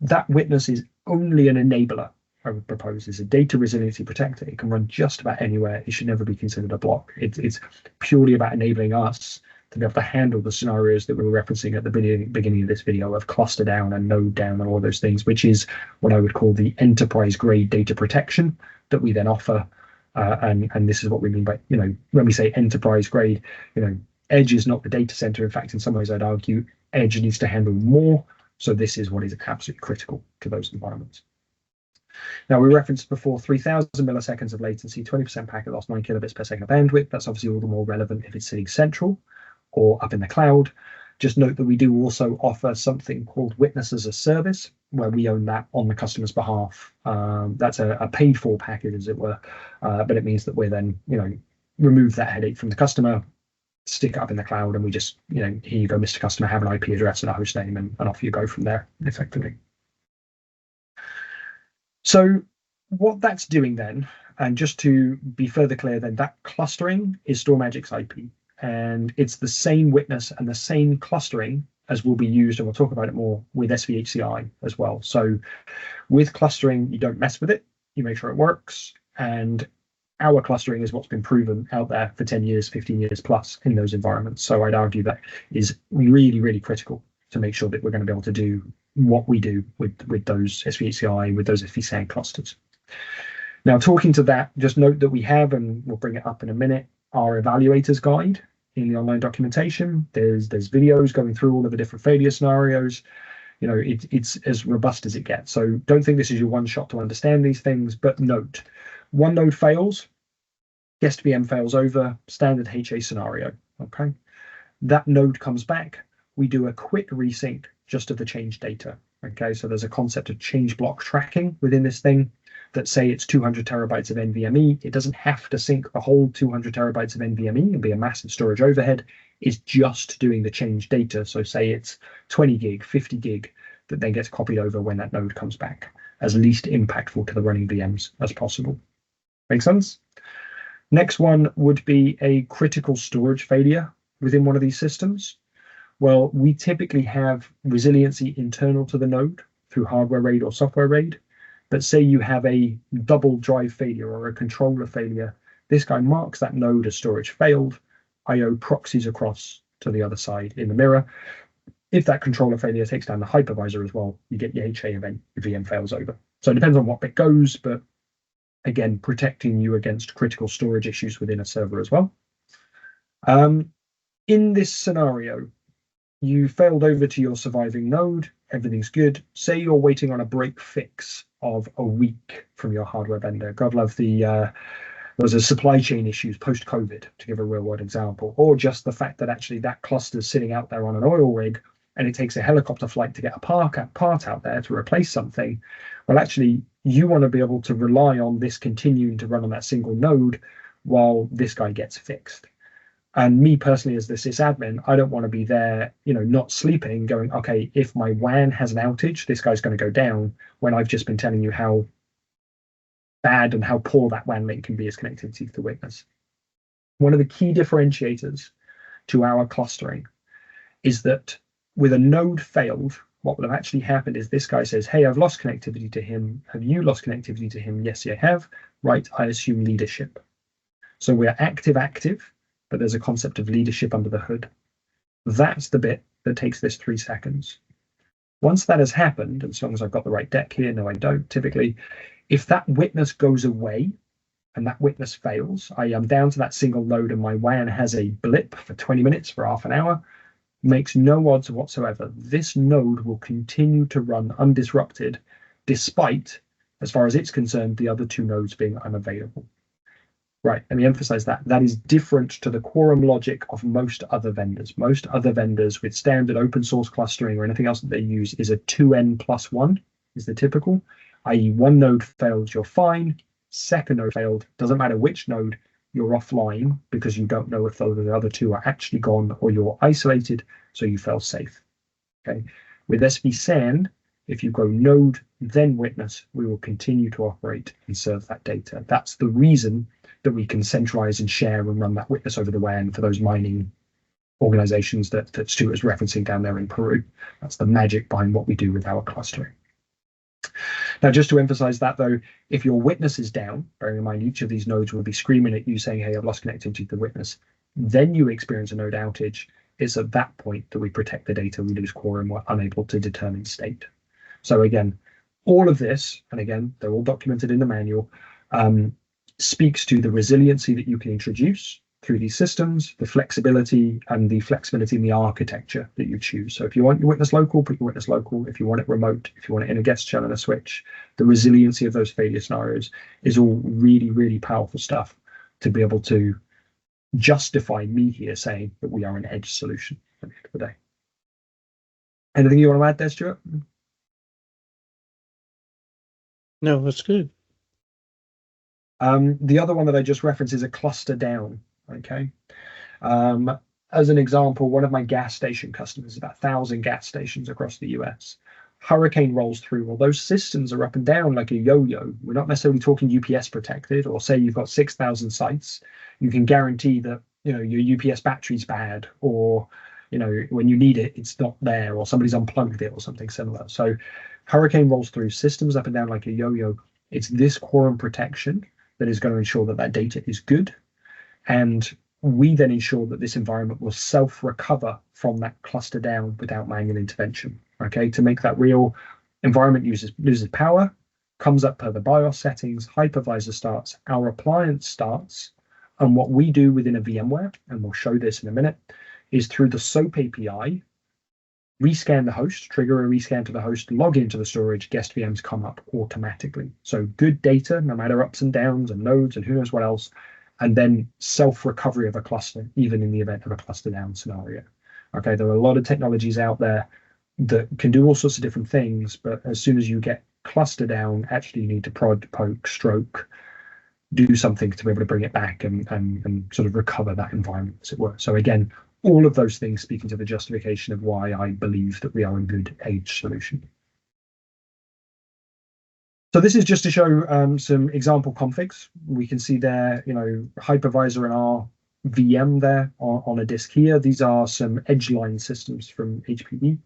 that witness is only an enabler. I would propose is a data resiliency protector. It can run just about anywhere. It should never be considered a block. It's purely about enabling us to be able to handle the scenarios that we were referencing at the beginning of this video of cluster down and node down and all those things, which is what I would call the enterprise grade data protection that we then offer. And this is what we mean by, when we say enterprise grade, Edge is not the data center. In fact, in some ways, I'd argue Edge needs to handle more. So this is what is absolutely critical to those environments. Now, we referenced before 3,000 milliseconds of latency, 20% packet loss, 9 kilobits per second of bandwidth. That's obviously all the more relevant if it's sitting central or up in the cloud. Just note that we do also offer something called Witness as a Service, where we own that on the customer's behalf. That's a paid for package, as it were, but it means that we're then, remove that headache from the customer, stick it up in the cloud, and we just, here you go, Mr. Customer, have an IP address and a host name, and off you go from there, effectively. So what that's doing then, and just to be further clear then, that clustering is StorMagic's IP, and it's the same witness and the same clustering as will be used, and we'll talk about it more with SvHCI as well. So with clustering, you don't mess with it, you make sure it works, and our clustering is what's been proven out there for 10 years, 15 years plus in those environments. So I'd argue that is really, really critical to make sure that we're going to be able to do what we do with those SvHCI, with those SvSAN clusters. Now, talking to that, just note that we have, and we'll bring it up in a minute, our evaluators guide in the online documentation. There's videos going through all of the different failure scenarios. It's as robust as it gets. So don't think this is your one shot to understand these things, but note, one node fails, guest VM fails over, standard HA scenario, okay? That node comes back, we do a quick resync just of the change data. Okay, so there's a concept of change block tracking within this thing that say it's 200 terabytes of NVMe. It doesn't have to sync the whole 200 terabytes of NVMe and be a massive storage overhead. It's just doing the change data. So say it's 20 gig, 50 gig that then gets copied over when that node comes back, as least impactful to the running VMs as possible. Make sense? Next one would be a critical storage failure within one of these systems. Well, we typically have resiliency internal to the node through hardware RAID or software RAID. But say you have a double drive failure or a controller failure, this guy marks that node as storage failed, IO proxies across to the other side in the mirror. If that controller failure takes down the hypervisor as well, you get your HA event, your VM fails over. So it depends on what bit goes, but again, protecting you against critical storage issues within a server as well. In this scenario, you failed over to your surviving node, everything's good. Say you're waiting on a break fix of a week from your hardware vendor. God love there was a supply chain issues post-COVID, to give a real world example, or just the fact that actually that cluster's sitting out there on an oil rig and it takes a helicopter flight to get a part out there to replace something. Well, actually, you want to be able to rely on this continuing to run on that single node while this guy gets fixed. And me personally, as the sysadmin, I don't want to be there, not sleeping, going, okay, if my WAN has an outage, this guy's going to go down, when I've just been telling you how bad and how poor that WAN link can be as connectivity to the witness. One of the key differentiators to our clustering is that with a node failed, what will have actually happened is this guy says, hey, I've lost connectivity to him. Have you lost connectivity to him? Yes, I have. Right, I assume leadership. So we're active, but there's a concept of leadership under the hood. That's the bit that takes this 3 seconds. Once that has happened, as long as I've got the right deck here, no, I don't, typically, if that witness goes away and that witness fails, I am down to that single node and my WAN has a blip for 20 minutes, for half an hour, makes no odds whatsoever. This node will continue to run undisrupted, despite, as far as it's concerned, the other 2 nodes being unavailable. Right, let me emphasize that. That is different to the quorum logic of most other vendors. Most other vendors with standard open source clustering or anything else that they use is a 2n+1 is the typical, i.e. one node failed, you're fine. Second node failed, doesn't matter which node, you're offline because you don't know if the other 2 are actually gone or you're isolated, so you fell safe. Okay. With SvSAN, if you go node, then witness, we will continue to operate and serve that data. That's the reason that we can centralize and share and run that witness over the WAN for those mining organizations that Stuart is referencing down there in Peru. That's the magic behind what we do with our clustering. Now, just to emphasize that, though, if your witness is down, bearing in mind each of these nodes will be screaming at you saying, hey, I've lost connectivity to the witness, then you experience a node outage. It's at that point that we protect the data, we lose quorum, we're unable to determine state. So again, all of this, and again, they're all documented in the manual, speaks to the resiliency that you can introduce through these systems, the flexibility and the flexibility in the architecture that you choose. So if you want your witness local, put your witness local. If you want it remote, if you want it in a guest channel and a switch, the resiliency of those failure scenarios is all really, really powerful stuff to be able to justify me here saying that we are an edge solution at the end of the day. Anything you want to add there, Stuart? No, that's good. The other one that I just referenced is a cluster down. Okay. As an example, one of my gas station customers, about 1,000 gas stations across the US. Hurricane rolls through. Well, those systems are up and down like a yo-yo. We're not necessarily talking UPS protected, or say you've got 6,000 sites. You can guarantee that your UPS battery's bad, or when you need it, it's not there, or somebody's unplugged it, or something similar. So, hurricane rolls through, systems up and down like a yo-yo. It's this quorum protection that is going to ensure that that data is good. And we then ensure that this environment will self-recover from that cluster down without manual intervention. Okay, to make that real, environment loses power, comes up per the BIOS settings, hypervisor starts, our appliance starts, and what we do within a VMware, and we'll show this in a minute, is through the SOAP API, rescan the host, trigger a rescan to the host, log into the storage, guest VMs come up automatically. So good data, no matter ups and downs and nodes and who knows what else, and then self-recovery of a cluster, even in the event of a cluster down scenario. Okay, there are a lot of technologies out there. that can do all sorts of different things, but as soon as you get cluster down, actually you need to prod, poke, stroke, do something to be able to bring it back and sort of recover that environment, as it were. So again, all of those things speaking to the justification of why I believe that we are a good edge solution. So this is just to show some example configs. We can see there, hypervisor and our VM there on a disk here. These are some edge line systems from HPE.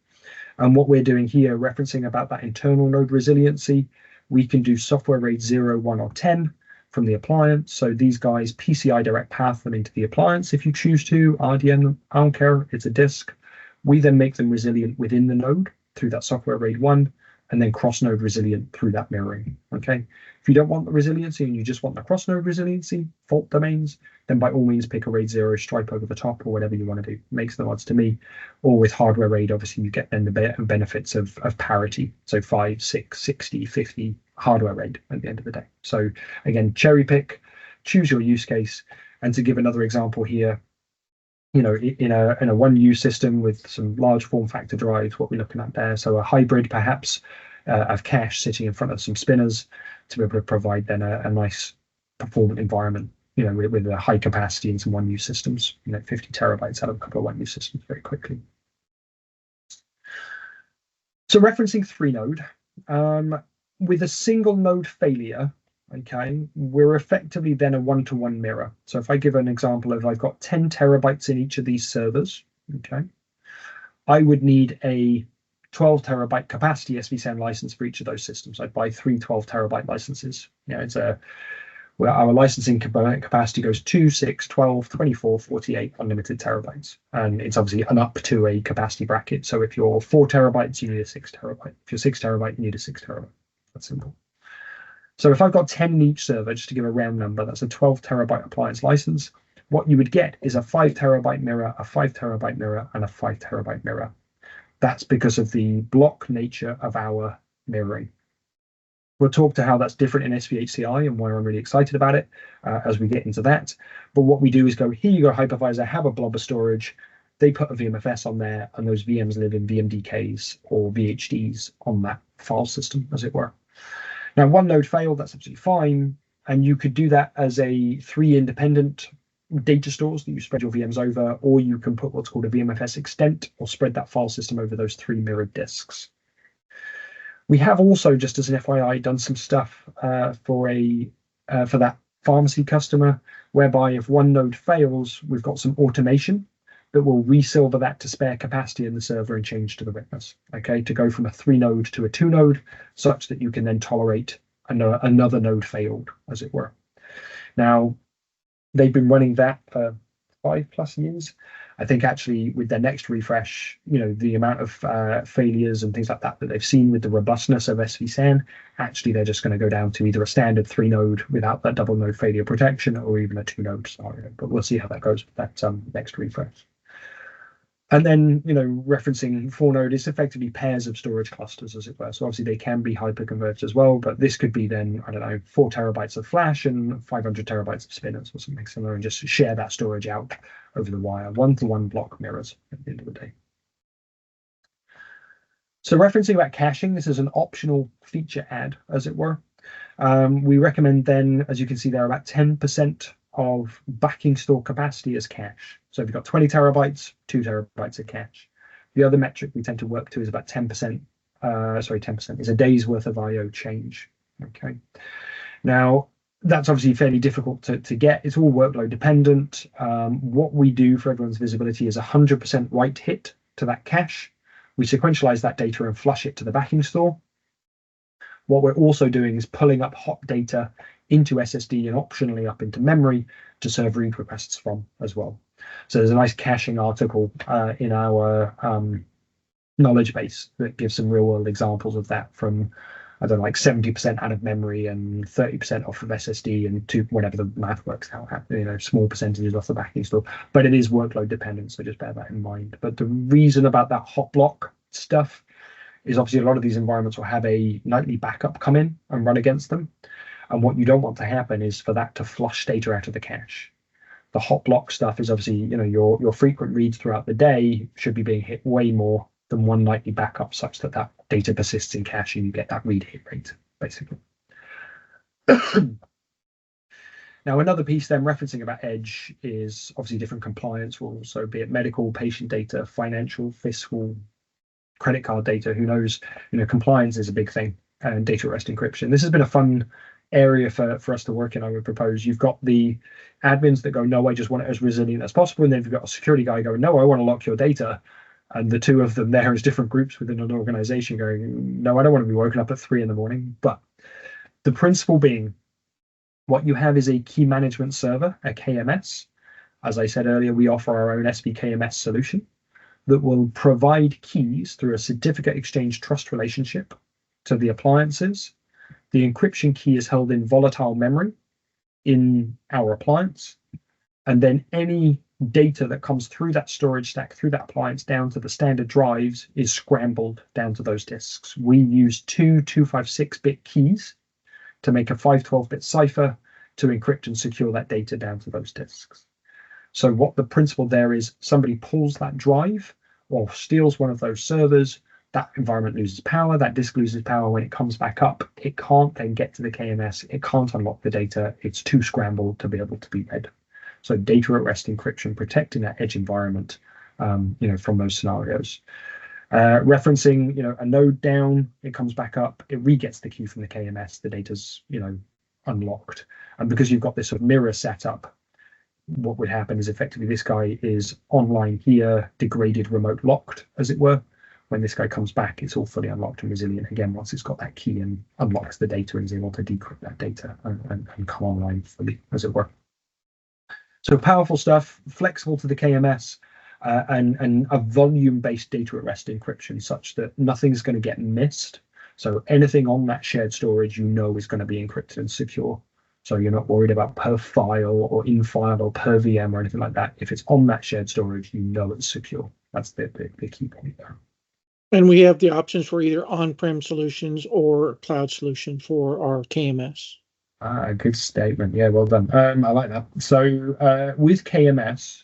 And what we're doing here, referencing about that internal node resiliency, we can do software RAID 0, 1, or 10 from the appliance. So these guys PCI direct path them into the appliance if you choose to, RDN, I don't care, it's a disk. We then make them resilient within the node through that software RAID 1, and then cross-node resilient through that mirroring, okay? If you don't want the resiliency and you just want the cross-node resiliency, fault domains, then by all means pick a RAID 0 stripe over the top or whatever you want to do. Makes no odds to me. Or with hardware RAID, obviously you get then the benefits of parity. So 5, 6, 60, 50 hardware RAID at the end of the day. So again, cherry pick, choose your use case. And to give another example here, in a 1U system with some large form factor drives, what we're looking at there. So a hybrid perhaps of cache sitting in front of some spinners to be able to provide then a nice performant environment, with a high capacity in some 1U systems, 50 terabytes out of a couple of 1U systems very quickly. So referencing 3-node, with a single node failure, okay, we're effectively then a one-to-one mirror. So if I give an example of I've got 10 terabytes in each of these servers, okay, I would need a 12 terabyte capacity SvSAN license for each of those systems. I'd buy 3 12 terabyte licenses. Where our licensing capacity goes 2, 6, 12, 24, 48 unlimited terabytes. And it's obviously an up to a capacity bracket. So if you're 4 terabytes, you need a 6 terabyte. If you're 6 terabyte, you need a 6 terabyte. That's simple. So if I've got 10 in each server, just to give a round number, that's a 12 terabyte appliance license. What you would get is a 5 terabyte mirror, a 5 terabyte mirror, and a 5 terabyte mirror. That's because of the block nature of our mirroring. We'll talk to how that's different in SVHCI and why I'm really excited about it as we get into that. But what we do is go, here you go, hypervisor, have a blob of storage. They put a VMFS on there, and those VMs live in VMDKs or VHDs on that file system, as it were. Now, one node failed, that's absolutely fine. And you could do that as a 3 independent data stores that you spread your VMs over, or you can put what's called a VMFS extent or spread that file system over those 3 mirrored disks. We have also, just as an FYI, done some stuff for that pharmacy customer, whereby if one node fails, we've got some automation that will resilver that to spare capacity in the server and change to the witness, okay, to go from a 3-node to a 2-node, such that you can then tolerate another node failed, as it were. Now, they've been running that for 5+ years. I think actually with their next refresh, the amount of failures and things like that they've seen with the robustness of SvSAN, actually they're just going to go down to either a standard 3-node without that double node failure protection, or even a 2-node scenario. But we'll see how that goes with that next refresh. And then, referencing 4-node, it's effectively pairs of storage clusters, as it were. So obviously they can be hyperconverged as well, but this could be then, 4 terabytes of flash and 500 terabytes of spinners or something similar, and just share that storage out over the wire, one-to-one block mirrors at the end of the day. So referencing about caching, this is an optional feature add, as it were. We recommend then, as you can see there, about 10% of backing store capacity as cache. So if you've got 20 terabytes, 2 terabytes of cache. The other metric we tend to work to is about 10%, 10% is a day's worth of IO change, okay? Now, that's obviously fairly difficult to get. It's all workload dependent. What we do for everyone's visibility is 100% write hit to that cache. We sequentialize that data and flush it to the backing store. What we're also doing is pulling up hot data into SSD and optionally up into memory to serve read requests from as well. So there's a nice caching article in our knowledge base that gives some real world examples of that, from I don't know, like 70% out of memory and 30% off of SSD and to whatever the math works out at, small percentages off the backing store. But it is workload dependent, so just bear that in mind. But the reason about that hot block stuff is obviously a lot of these environments will have a nightly backup come in and run against them. And what you don't want to happen is for that to flush data out of the cache. The hot block stuff is obviously, your frequent reads throughout the day should be being hit way more than one nightly backup, such that that data persists in cache and you get that read hit rate, basically. Now, another piece then referencing about edge is obviously different compliance rules. So be it medical, patient data, financial, fiscal, credit card data, who knows, compliance is a big thing, and data at rest encryption. This has been a fun area for us to work in, I would propose. You've got the admins that go, no, I just want it as resilient as possible. And then you've got a security guy going, no, I want to lock your data. And the two of them there as different groups within an organization going, no, I don't want to be woken up at 3 a.m. But the principle being, what you have is a key management server, a KMS. As I said earlier, we offer our own SVKMS solution that will provide keys through a certificate exchange trust relationship to the appliances. The encryption key is held in volatile memory in our appliance. And then any data that comes through that storage stack, through that appliance down to the standard drives is scrambled down to those disks. We use two 256-bit keys to make a 512-bit cipher to encrypt and secure that data down to those disks. So what the principle there is, somebody pulls that drive or steals one of those servers, that environment loses power, that disk loses power. When it comes back up, it can't then get to the KMS, it can't unlock the data, it's too scrambled to be able to be read. So data at rest encryption, protecting that edge environment, from those scenarios. Referencing, a node down, it comes back up, it re-gets the key from the KMS, the data's, unlocked. And because you've got this sort of mirror setup, what would happen is effectively this guy is online here, degraded, remote locked, as it were. When this guy comes back, it's all fully unlocked and resilient again once it's got that key and unlocks the data and is able to decrypt that data and come online fully, as it were. So powerful stuff, flexible to the KMS, and a volume-based data at rest encryption such that nothing's going to get missed. So anything on that shared storage, is going to be encrypted and secure. So you're not worried about per file or in file or per VM or anything like that. If it's on that shared storage, it's secure. That's the key point there. And we have the options for either on-prem solutions or cloud solution for our KMS. Good statement. Yeah, well done. I like that. So with KMS,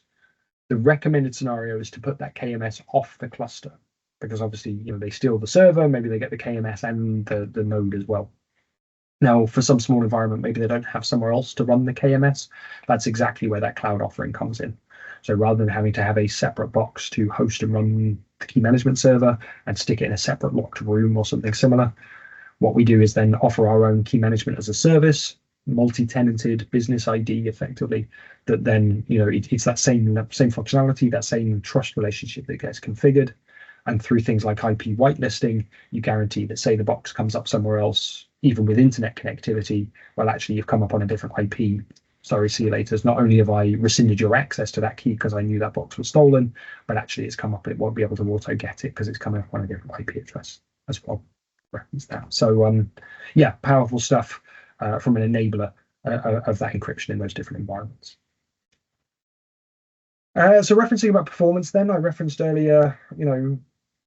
the recommended scenario is to put that KMS off the cluster, because obviously, they steal the server, maybe they get the KMS and the node as well. Now, for some small environment, maybe they don't have somewhere else to run the KMS. That's exactly where that cloud offering comes in. So rather than having to have a separate box to host and run the key management server and stick it in a separate locked room or something similar, what we do is then offer our own key management as a service, multi-tenanted business ID effectively, that then, it's that same functionality, that same trust relationship that gets configured. And through things like IP whitelisting, you guarantee that, say the box comes up somewhere else, even with internet connectivity, well, actually you've come up on a different IP. Sorry, see you later. Not only have I rescinded your access to that key because I knew that box was stolen, but actually it's come up, it won't be able to auto get it because it's coming up on a different IP address as well. Reference that. So powerful stuff from an enabler of that encryption in those different environments. So referencing about performance then, I referenced earlier,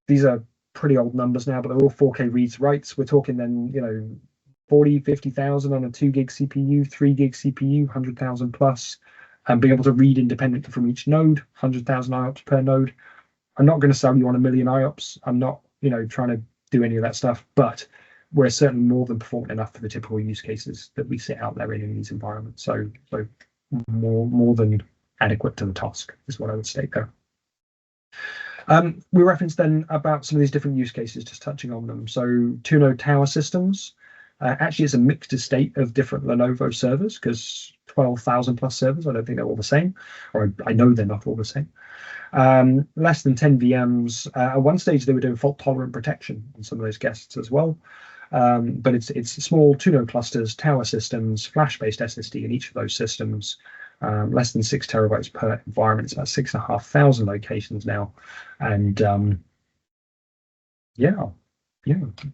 these are pretty old numbers now, but they're all 4K reads, writes. We're talking then, 40, 50,000 on a 2 gig CPU, 3 gig CPU, 100,000 plus, and being able to read independently from each node, 100,000 IOPS per node. I'm not going to sell you on 1 million IOPS. I'm not, trying to do any of that stuff, but we're certainly more than performant enough for the typical use cases that we sit out there in these environments. So more than adequate to the task is what I would state there. We referenced then about some of these different use cases, just touching on them. So 2-node tower systems. Actually, it's a mixed estate of different Lenovo servers, because 12,000 plus servers, I don't think they're all the same, or I know they're not all the same. Less than 10 VMs. At one stage, they were doing fault-tolerant protection on some of those guests as well. But it's small 2-node clusters, tower systems, flash-based SSD in each of those systems. Less than 6 terabytes per environment. It's about 6,500 locations now, and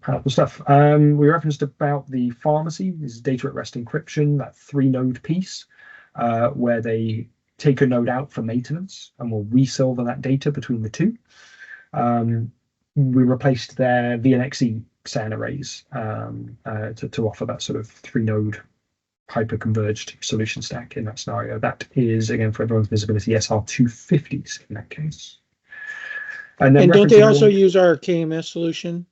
powerful stuff. We referenced about the pharmacy. This is data at rest encryption, that 3-node piece, where they take a node out for maintenance and will resilver that data between the two. We replaced their VNXE SAN arrays to offer that sort of 3-node hyper-converged solution stack in that scenario. That is, again, for everyone's visibility, SR250s in that case. And then And don't they referencing also all, use our KMS solution?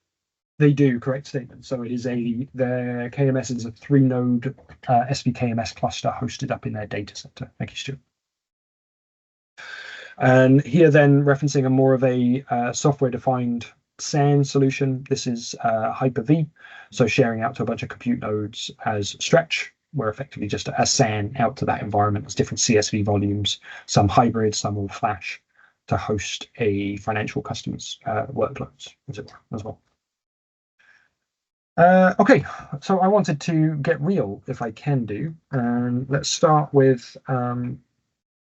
they do, correct statement. So it is their KMS is a 3-node SVKMS cluster hosted up in their data center. Thank you, Stuart. And here then referencing a more of a software-defined SAN solution. This is Hyper-V, so sharing out to a bunch of compute nodes as stretch. We're effectively just a SAN out to that environment. There's different CSV volumes, some hybrid, some all flash, to host a financial customer's workloads as well. Okay, so I wanted to get real, if I can do, and let's start with a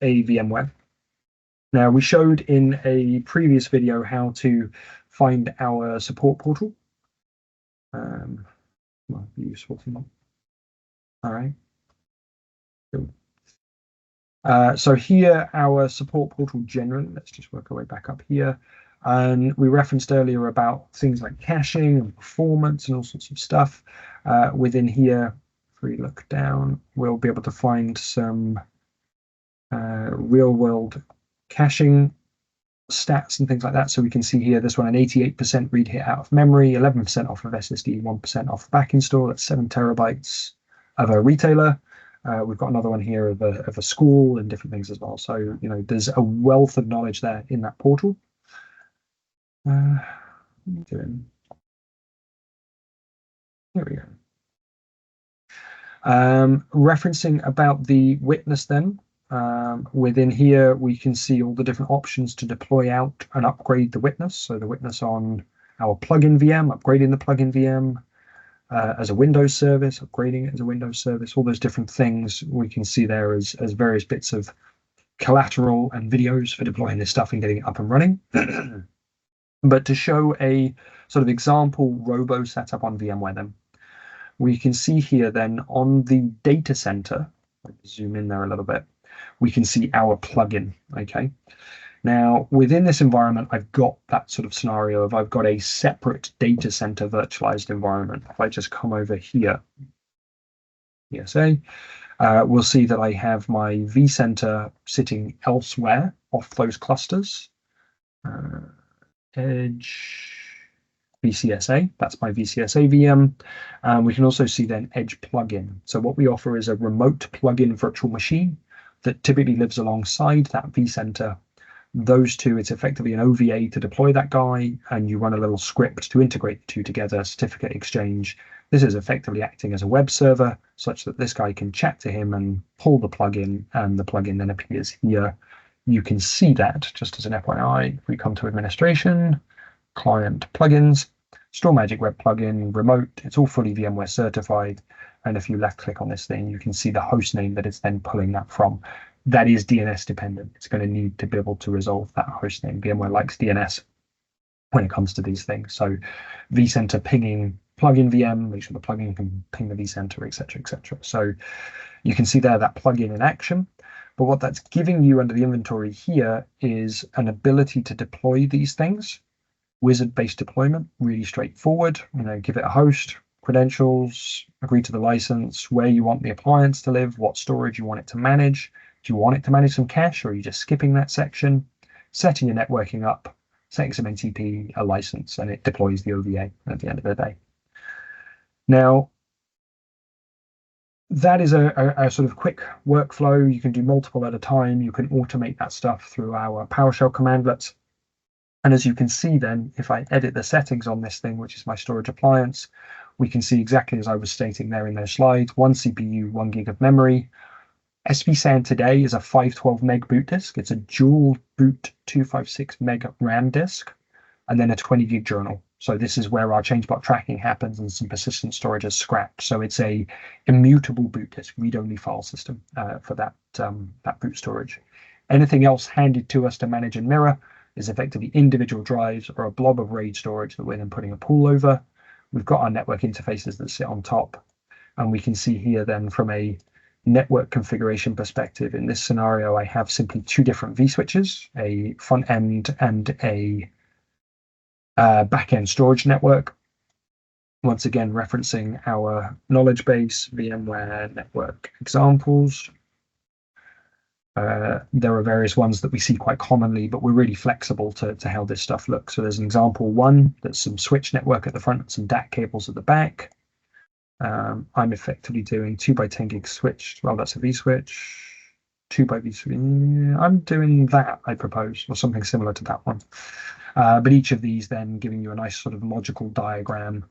VMware. Now, we showed in a previous video how to find our support portal. Might be useful to know. All right. Cool. So here, our support portal generally, let's just work our way back up here. And we referenced earlier about things like caching and performance and all sorts of stuff. Within here, if we look down, we'll be able to find some real-world caching stats and things like that. So we can see here this one, an 88% read hit out of memory, 11% off of SSD, 1% off back install. That's 7 terabytes of a retailer. We've got another one here of a school and different things as well. So, you know, there's a wealth of knowledge there in that portal. What are you doing? Here we go. Referencing about the witness then, within here, we can see all the different options to deploy out and upgrade the witness. So the witness on our plugin VM, upgrading the plugin VM as a Windows service, upgrading it as a Windows service, all those different things we can see there as various bits of collateral and videos for deploying this stuff and getting it up and running. But to show a sort of example robo setup on VMware then, we can see here then on the data center, zoom in there a little bit, we can see our plugin, okay? Now, within this environment, I've got that sort of scenario of I've got a separate data center virtualized environment. If I just come over here, ESA, we'll see that I have my vCenter sitting elsewhere off those clusters. Edge VCSA, that's my VCSA VM. We can also see then Edge plugin. So what we offer is a remote plugin virtual machine that typically lives alongside that vCenter. Those two, it's effectively an OVA to deploy that guy, and you run a little script to integrate the two together, certificate exchange. This is effectively acting as a web server such that this guy can chat to him and pull the plugin, and the plugin then appears here. You can see that just as an FYI. If we come to administration, client plugins, StorMagic web plugin, remote, it's all fully VMware certified. And if you left click on this thing, you can see the host name that it's then pulling that from. That is DNS dependent. It's going to need to be able to resolve that host name. VMware likes DNS when it comes to these things. So vCenter pinging plugin VM, make sure the plugin can ping the vCenter, etc., etc. So you can see there that plugin in action. But what that's giving you under the inventory here is an ability to deploy these things. Wizard-based deployment, really straightforward. You know, give it a host, credentials, agree to the license, where you want the appliance to live, what storage you want it to manage. Do you want it to manage some cache, or are you just skipping that section? Setting your networking up, setting some NTP, a license, and it deploys the OVA at the end of the day. Now, that is a sort of quick workflow. You can do multiple at a time. You can automate that stuff through our PowerShell commandlets. And as you can see then, if I edit the settings on this thing, which is my storage appliance, we can see exactly as I was stating there in those slides, 1 CPU, 1 gig of memory. SvSAN today is a 512 meg boot disk. It's a dual boot 256 meg RAM disk, and then a 20 gig journal. So this is where our change block tracking happens and some persistent storage is scrapped. So it's a immutable boot disk, read-only file system for that boot storage. Anything else handed to us to manage and mirror is effectively individual drives or a blob of RAID storage that we're then putting a pool over. We've got our network interfaces that sit on top, and we can see here then from a network configuration perspective, in this scenario, I have simply 2 different vSwitches, a front end and a back-end storage network. Once again, referencing our knowledge base, VMware network examples. There are various ones that we see quite commonly, but we're really flexible to how this stuff looks. So there's an example one that's some switch network at the front and some DAC cables at the back. I'm effectively doing 2x10 gig switch. Well, that's a vSwitch. 2x vSwitch. I'm doing that, I propose, or something similar to that one. But each of these then giving you a nice sort of logical diagram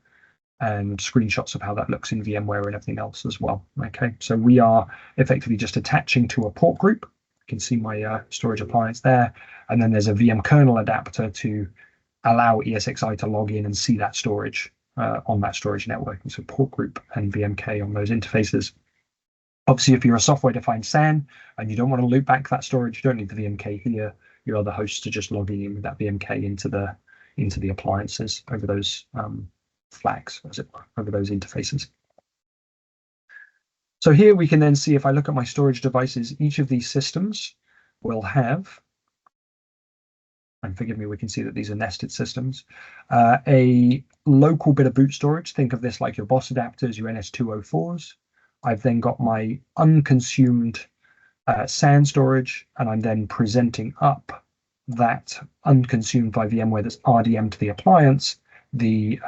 and screenshots of how that looks in VMware and everything else as well. Okay, so we are effectively just attaching to a port group. You can see my storage appliance there, and then there's a VM kernel adapter to allow ESXi to log in and see that storage on that storage network. So port group and VMK on those interfaces. Obviously, if you're a software-defined SAN and you don't want to loop back that storage, you don't need the VMK here. Your other hosts are just logging in with that VMK into the appliances over those flags, as it were, over those interfaces. So here we can then see, if I look at my storage devices, each of these systems will have, and forgive me, we can see that these are nested systems, a local bit of boot storage. Think of this like your BOS adapters, your NS204s. I've then got my unconsumed SAN storage, and I'm then presenting up that unconsumed by VMware that's RDM to the appliance, the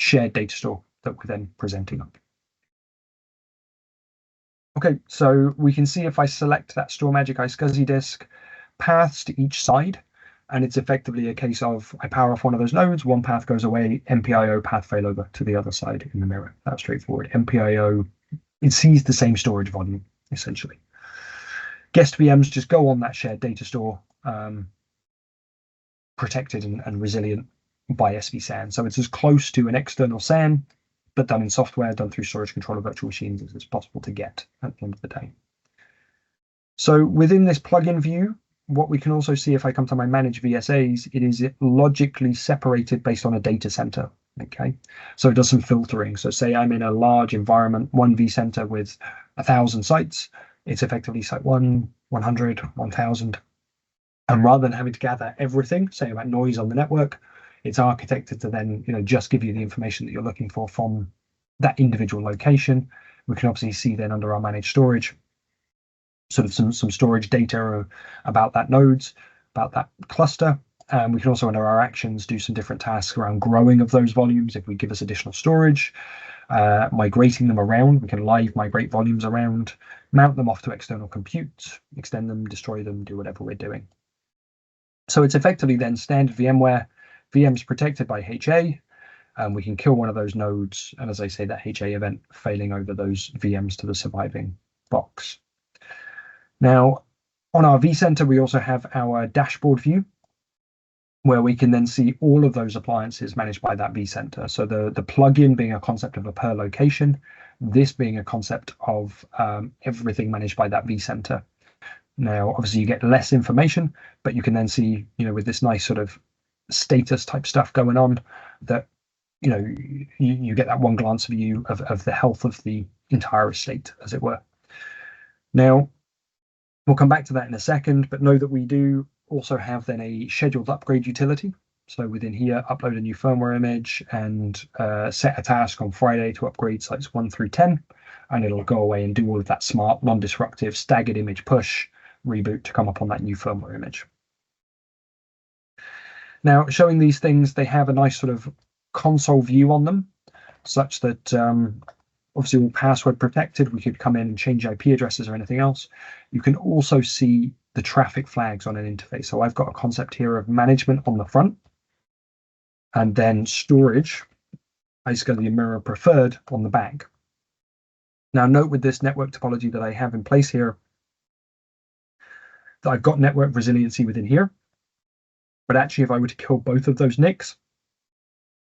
shared data store that we're then presenting up. Okay, so we can see if I select that StorMagic SvSAN disk, paths to each side, and it's effectively a case of I power off one of those nodes, one path goes away, MPIO path failover to the other side in the mirror. That's straightforward. MPIO, it sees the same storage volume, essentially. Guest VMs just go on that shared data store, protected and resilient by SvSAN. So it's as close to an external SAN, but done in software, done through storage controller virtual machines as it's possible to get at the end of the day. So within this plugin view, what we can also see, if I come to my manage VSAs, it is logically separated based on a data center. Okay, so it does some filtering. So say I'm in a large environment, one vCenter with 1,000 sites, it's effectively site 1, 100, 1,000. And rather than having to gather everything, say about noise on the network, it's architected to then, just give you the information that you're looking for from that individual location. We can obviously see then under our managed storage, sort of some storage data about that nodes, about that cluster. We can also, under our actions, do some different tasks around growing of those volumes if we give us additional storage, migrating them around. We can live migrate volumes around, mount them off to external compute, extend them, destroy them, do whatever we're doing. So it's effectively then standard VMware, VMs protected by HA, and we can kill one of those nodes, and as I say, that HA event failing over those VMs to the surviving box. Now, on our vCenter, we also have our dashboard view, where we can then see all of those appliances managed by that vCenter. So the plugin being a concept of a per location, this being a concept of everything managed by that vCenter. Now, obviously, you get less information, but you can then see, with this nice sort of status type stuff going on, that you get that one glance view of the health of the entire estate, as it were. Now, we'll come back to that in a second, but know that we do also have then a scheduled upgrade utility. So within here, upload a new firmware image and set a task on Friday to upgrade sites 1 through 10, and it'll go away and do all of that smart, non-disruptive, staggered image push reboot to come up on that new firmware image. Now, showing these things, they have a nice sort of console view on them, such that obviously all password protected. We could come in and change IP addresses or anything else. You can also see the traffic flags on an interface. So I've got a concept here of management on the front, and then storage, basically mirror preferred, on the back. Now, note with this network topology that I have in place here, that I've got network resiliency within here. But actually, if I were to kill both of those NICs,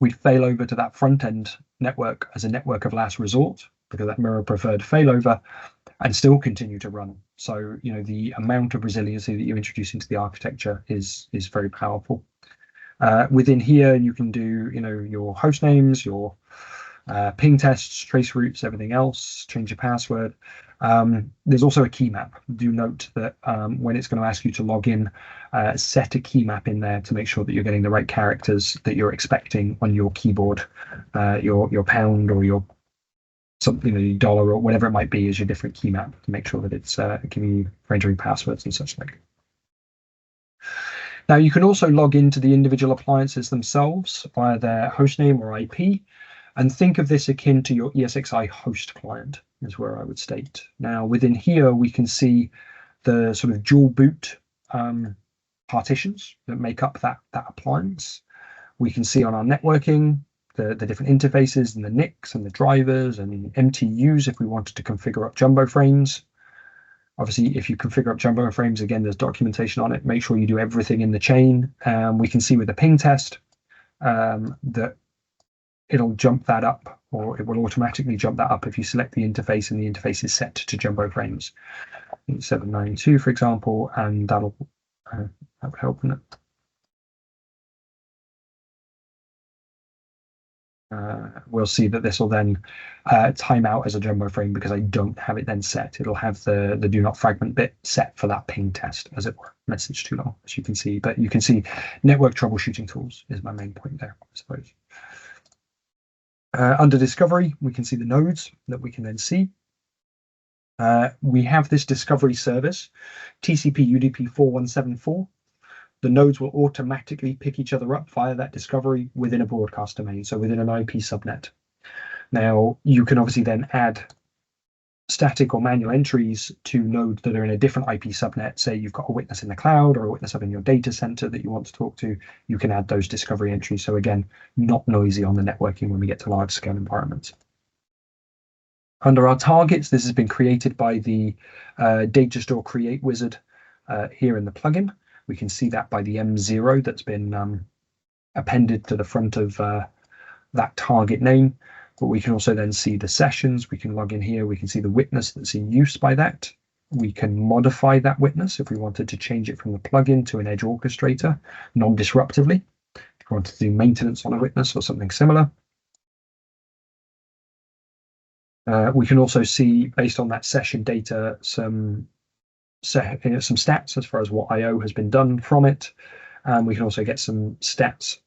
we'd fail over to that front end network as a network of last resort, because that mirror preferred failover, and still continue to run. So, the amount of resiliency that you introduce into the architecture is very powerful. Within here, you can do, your host names, your ping tests, trace routes, everything else, change your password. There's also a key map. Do note that when it's going to ask you to log in, set a key map in there to make sure that you're getting the right characters that you're expecting on your keyboard, your pound or your something, you know, dollar or whatever it might be as your different key map to make sure that it's giving you rendering passwords and such like. Now you can also log into the individual appliances themselves via their hostname or IP, and think of this akin to your ESXi host client is where I would state. Now within here we can see the sort of dual boot partitions that make up that appliance. We can see on our networking the different interfaces and the NICs and the drivers and MTUs if we wanted to configure up jumbo frames. Obviously, if you configure up jumbo frames, again, there's documentation on it. Make sure you do everything in the chain. We can see with the ping test that it'll jump that up, or it will automatically jump that up if you select the interface and the interface is set to jumbo frames. 792, for example, and that would help, wouldn't it? We'll see that this will then time out as a jumbo frame because I don't have it then set. It'll have the do not fragment bit set for that ping test, as it were. Message too long, as you can see. But you can see network troubleshooting tools is my main point there, I suppose. Under discovery, we can see the nodes that we can then see. We have this discovery service, TCP UDP 4174. The nodes will automatically pick each other up via that discovery within a broadcast domain, so within an IP subnet. Now, you can obviously then add static or manual entries to nodes that are in a different IP subnet. Say you've got a witness in the cloud or a witness up in your data center that you want to talk to, you can add those discovery entries. So again, not noisy on the networking when we get to large scale environments. Under our targets, this has been created by the data store create wizard here in the plugin. We can see that by the M0 that's been appended to the front of that target name. But we can also then see the sessions. We can log in here. We can see the witness that's in use by that. We can modify that witness if we wanted to change it from the plugin to an edge orchestrator non-disruptively. If we wanted to do maintenance on a witness or something similar. We can also see, based on that session data, some stats as far as what I/O has been done from it. We can also get some stats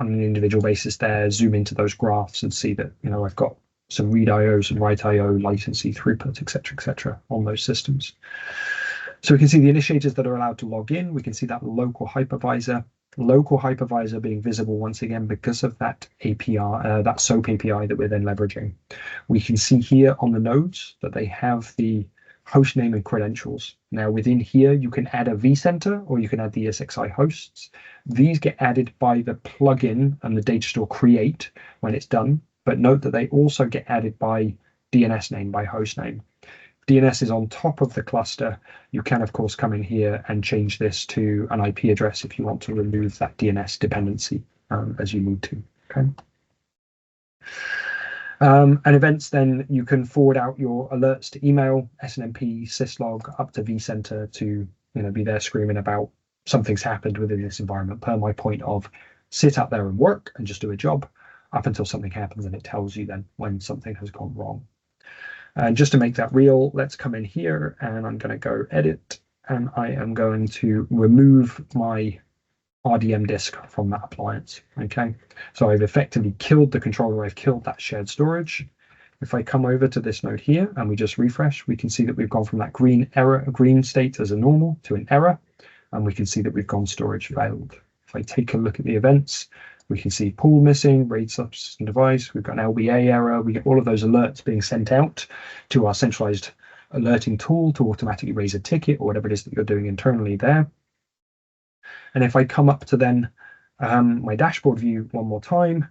on an individual basis there, zoom into those graphs and see that, you know, I've got some read I/O, some write I/O, latency, throughput, etc., on those systems. So we can see the initiators that are allowed to log in. We can see that local hypervisor being visible once again because of that API, that SOAP API that we're then leveraging. We can see here on the nodes that they have the host name and credentials. Now within here, you can add a vCenter or you can add the ESXi hosts. These get added by the plugin and the data store create when it's done. But note that they also get added by DNS name, by host name. DNS is on top of the cluster. You can, of course, come in here and change this to an IP address if you want to remove that DNS dependency as you need to. Okay. And events, then you can forward out your alerts to email, SNMP, syslog, up to vCenter to, you know, be there screaming about something's happened within this environment, per my point of sit out there and work and just do a job up until something happens and it tells you then when something has gone wrong. And just to make that real, let's come in here and I'm going to go edit and I am going to remove my RDM disk from that appliance. Okay, so I've effectively killed the controller, I've killed that shared storage. If I come over to this node here and we just refresh, we can see that we've gone from that green state as a normal to an error, and we can see that we've gone storage failed. If I take a look at the events, we can see pool missing, RAID subsystem device, we've got an LBA error, we get all of those alerts being sent out to our centralized alerting tool to automatically raise a ticket or whatever it is that you're doing internally there. And if I come up to then my dashboard view one more time,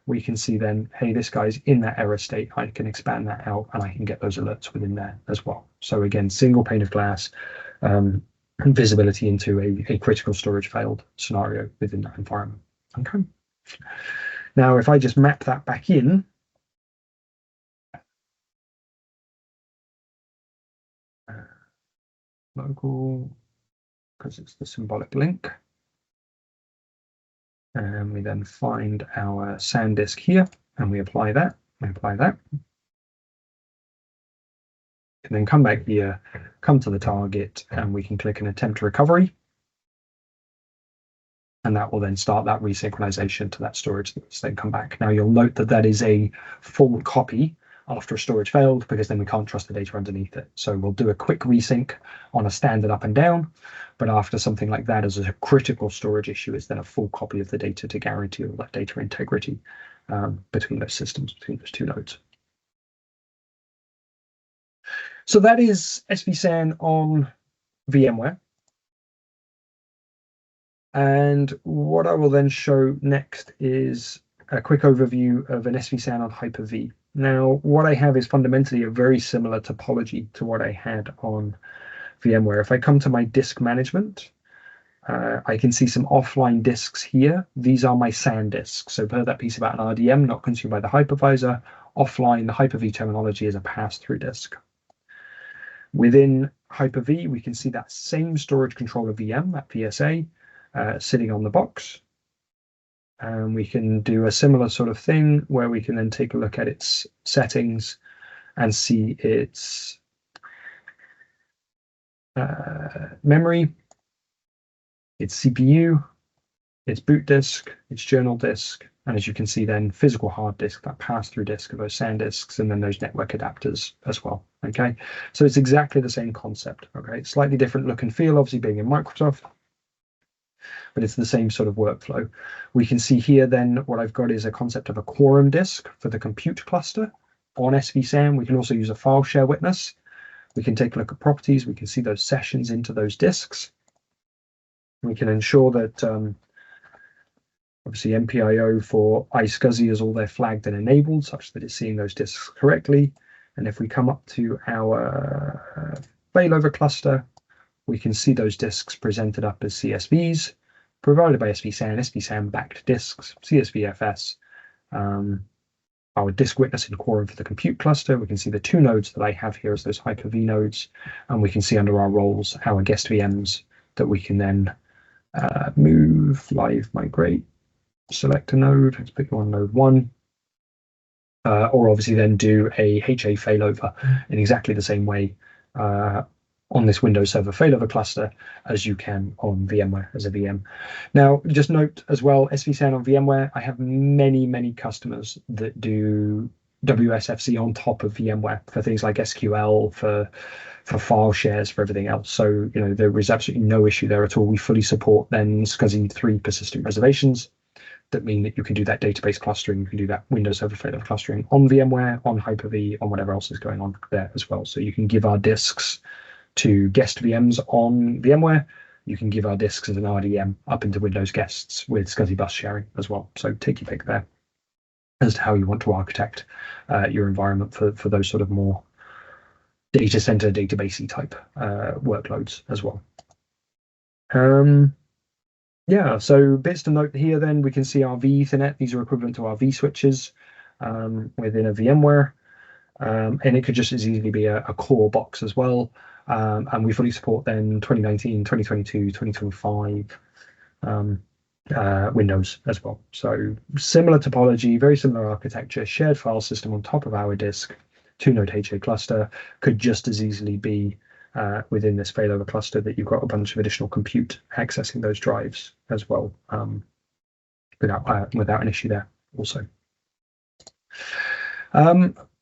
we can see then, hey, this guy's in that error state. I can expand that out and I can get those alerts within there as well. So again, single pane of glass, visibility into a critical storage failed scenario within that environment. Okay. Now, if I just map that back in, local, because it's the symbolic link. And we then find our SanDisk here and we apply that. And then come back here, come to the target, and we can click an attempt recovery. And that will then start that resynchronization to that storage that's then come back. Now you'll note that that is a full copy after a storage failed, because then we can't trust the data underneath it. So we'll do a quick resync on a standard up and down, but after something like that as a critical storage issue, it's then a full copy of the data to guarantee all that data integrity between those systems, between those two nodes. So that is SvSAN on VMware. And what I will then show next is a quick overview of an SvSAN on Hyper-V. Now, what I have is fundamentally a very similar topology to what I had on VMware. If I come to my disk management, I can see some offline disks here. These are my SAN disks. So per that piece about an RDM, not consumed by the hypervisor, offline, the Hyper-V terminology is a pass-through disk. Within Hyper-V, we can see that same storage controller VM, that VSA, sitting on the box. And we can do a similar sort of thing where we can then take a look at its settings and see its memory, its CPU, its boot disk, its journal disk, and as you can see then, physical hard disk, that pass-through disk of those SAN disks, and then those network adapters as well, okay? So it's exactly the same concept, okay? Slightly different look and feel, obviously being in Microsoft, but it's the same sort of workflow. We can see here then what I've got is a concept of a quorum disk for the compute cluster on SvSAN. We can also use a file share witness. We can take a look at properties. We can see those sessions into those disks. We can ensure that obviously MPIO for iSCSI is all there flagged and enabled such that it's seeing those disks correctly. And if we come up to our failover cluster, we can see those disks presented up as CSVs, provided by SvSAN, SvSAN backed disks, CSVFS, our disk witness in quorum for the compute cluster. We can see the two nodes that I have here as those Hyper-V nodes, and we can see under our roles our guest VMs that we can then move, live, migrate, select a node, let's pick on node 1, or obviously then do a HA failover in exactly the same way on this Windows Server failover cluster as you can on VMware as a VM. Now, just note as well, SvSAN on VMware, I have many customers that do WSFC on top of VMware for things like SQL, for file shares, for everything else. So, you know, there is absolutely no issue there at all. We fully support then SCSI 3 persistent reservations that mean that you can do that database clustering, you can do that Windows Server failover clustering on VMware, on Hyper-V, on whatever else is going on there as well. So you can give our disks to guest VMs on VMware. You can give our disks as an RDM up into Windows guests with SCSI bus sharing as well. So take your pick there as to how you want to architect your environment for those sort of more data center, databasey type workloads as well. Yeah, so bits to note here then, we can see our vEthernet. These are equivalent to our vSwitches within a VMware. And it could just as easily be a core box as well. And we fully support then 2019, 2022, 2025 Windows as well. So similar topology, very similar architecture, shared file system on top of our disk, 2-node HA cluster, could just as easily be within this failover cluster that you've got a bunch of additional compute accessing those drives as well, without an issue there also.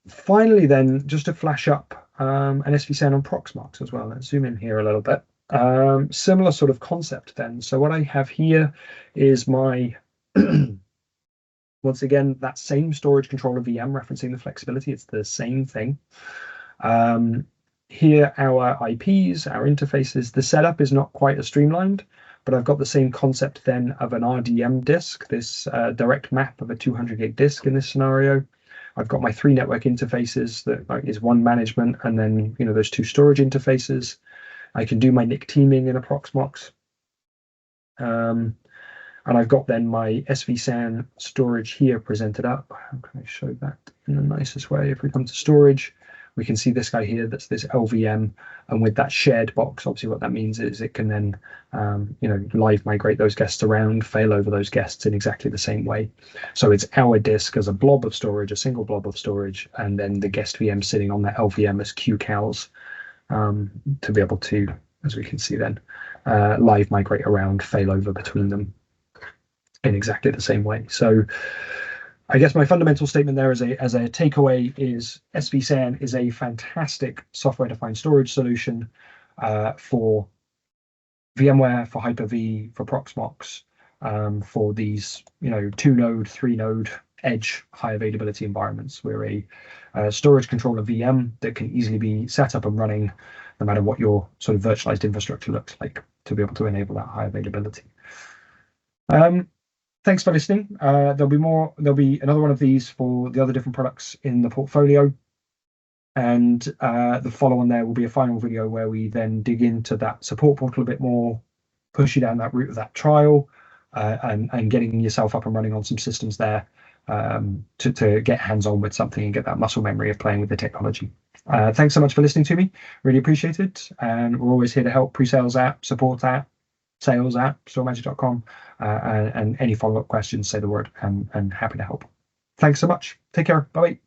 Finally then, just to flash up an SvSAN on Proxmox as well. Let's zoom in here a little bit. Similar sort of concept then. So what I have here is my, once again, that same storage controller VM referencing the flexibility. It's the same thing. Here, our IPs, our interfaces, the setup is not quite as streamlined, but I've got the same concept then of an RDM disk, this direct map of a 200 gig disk in this scenario. I've got my 3 network interfaces that is one management, and then, you know, those 2 storage interfaces. I can do my NIC teaming in a Proxmox. And I've got then my SvSAN storage here presented up. How can I show that in the nicest way? If we come to storage, we can see this guy here, that's this LVM, and with that shared box, obviously what that means is it can then, you know, live migrate those guests around, fail over those guests in exactly the same way. So it's our disk as a blob of storage, a single blob of storage, and then the guest VM sitting on that LVM as QCals to be able to, as we can see then, live migrate around, fail over between them in exactly the same way. So I guess my fundamental statement there as a takeaway is SvSAN is a fantastic software-defined storage solution for VMware, for Hyper-V, for Proxmox, for these 2-node, 3-node edge high availability environments. We're a storage controller VM that can easily be set up and running no matter what your sort of virtualized infrastructure looks like, to be able to enable that high availability. Thanks for listening. There'll be another one of these for the other different products in the portfolio. And the follow-on there will be a final video where we then dig into that support portal a bit more, push you down that route of that trial, and getting yourself up and running on some systems there to get hands-on with something and get that muscle memory of playing with the technology. Thanks so much for listening to me. Really appreciate it. And we're always here to help: pre-sales app, support app, sales app, stormagic.com, and any follow-up questions, say the word, and happy to help. Thanks so much. Take care. Bye-bye.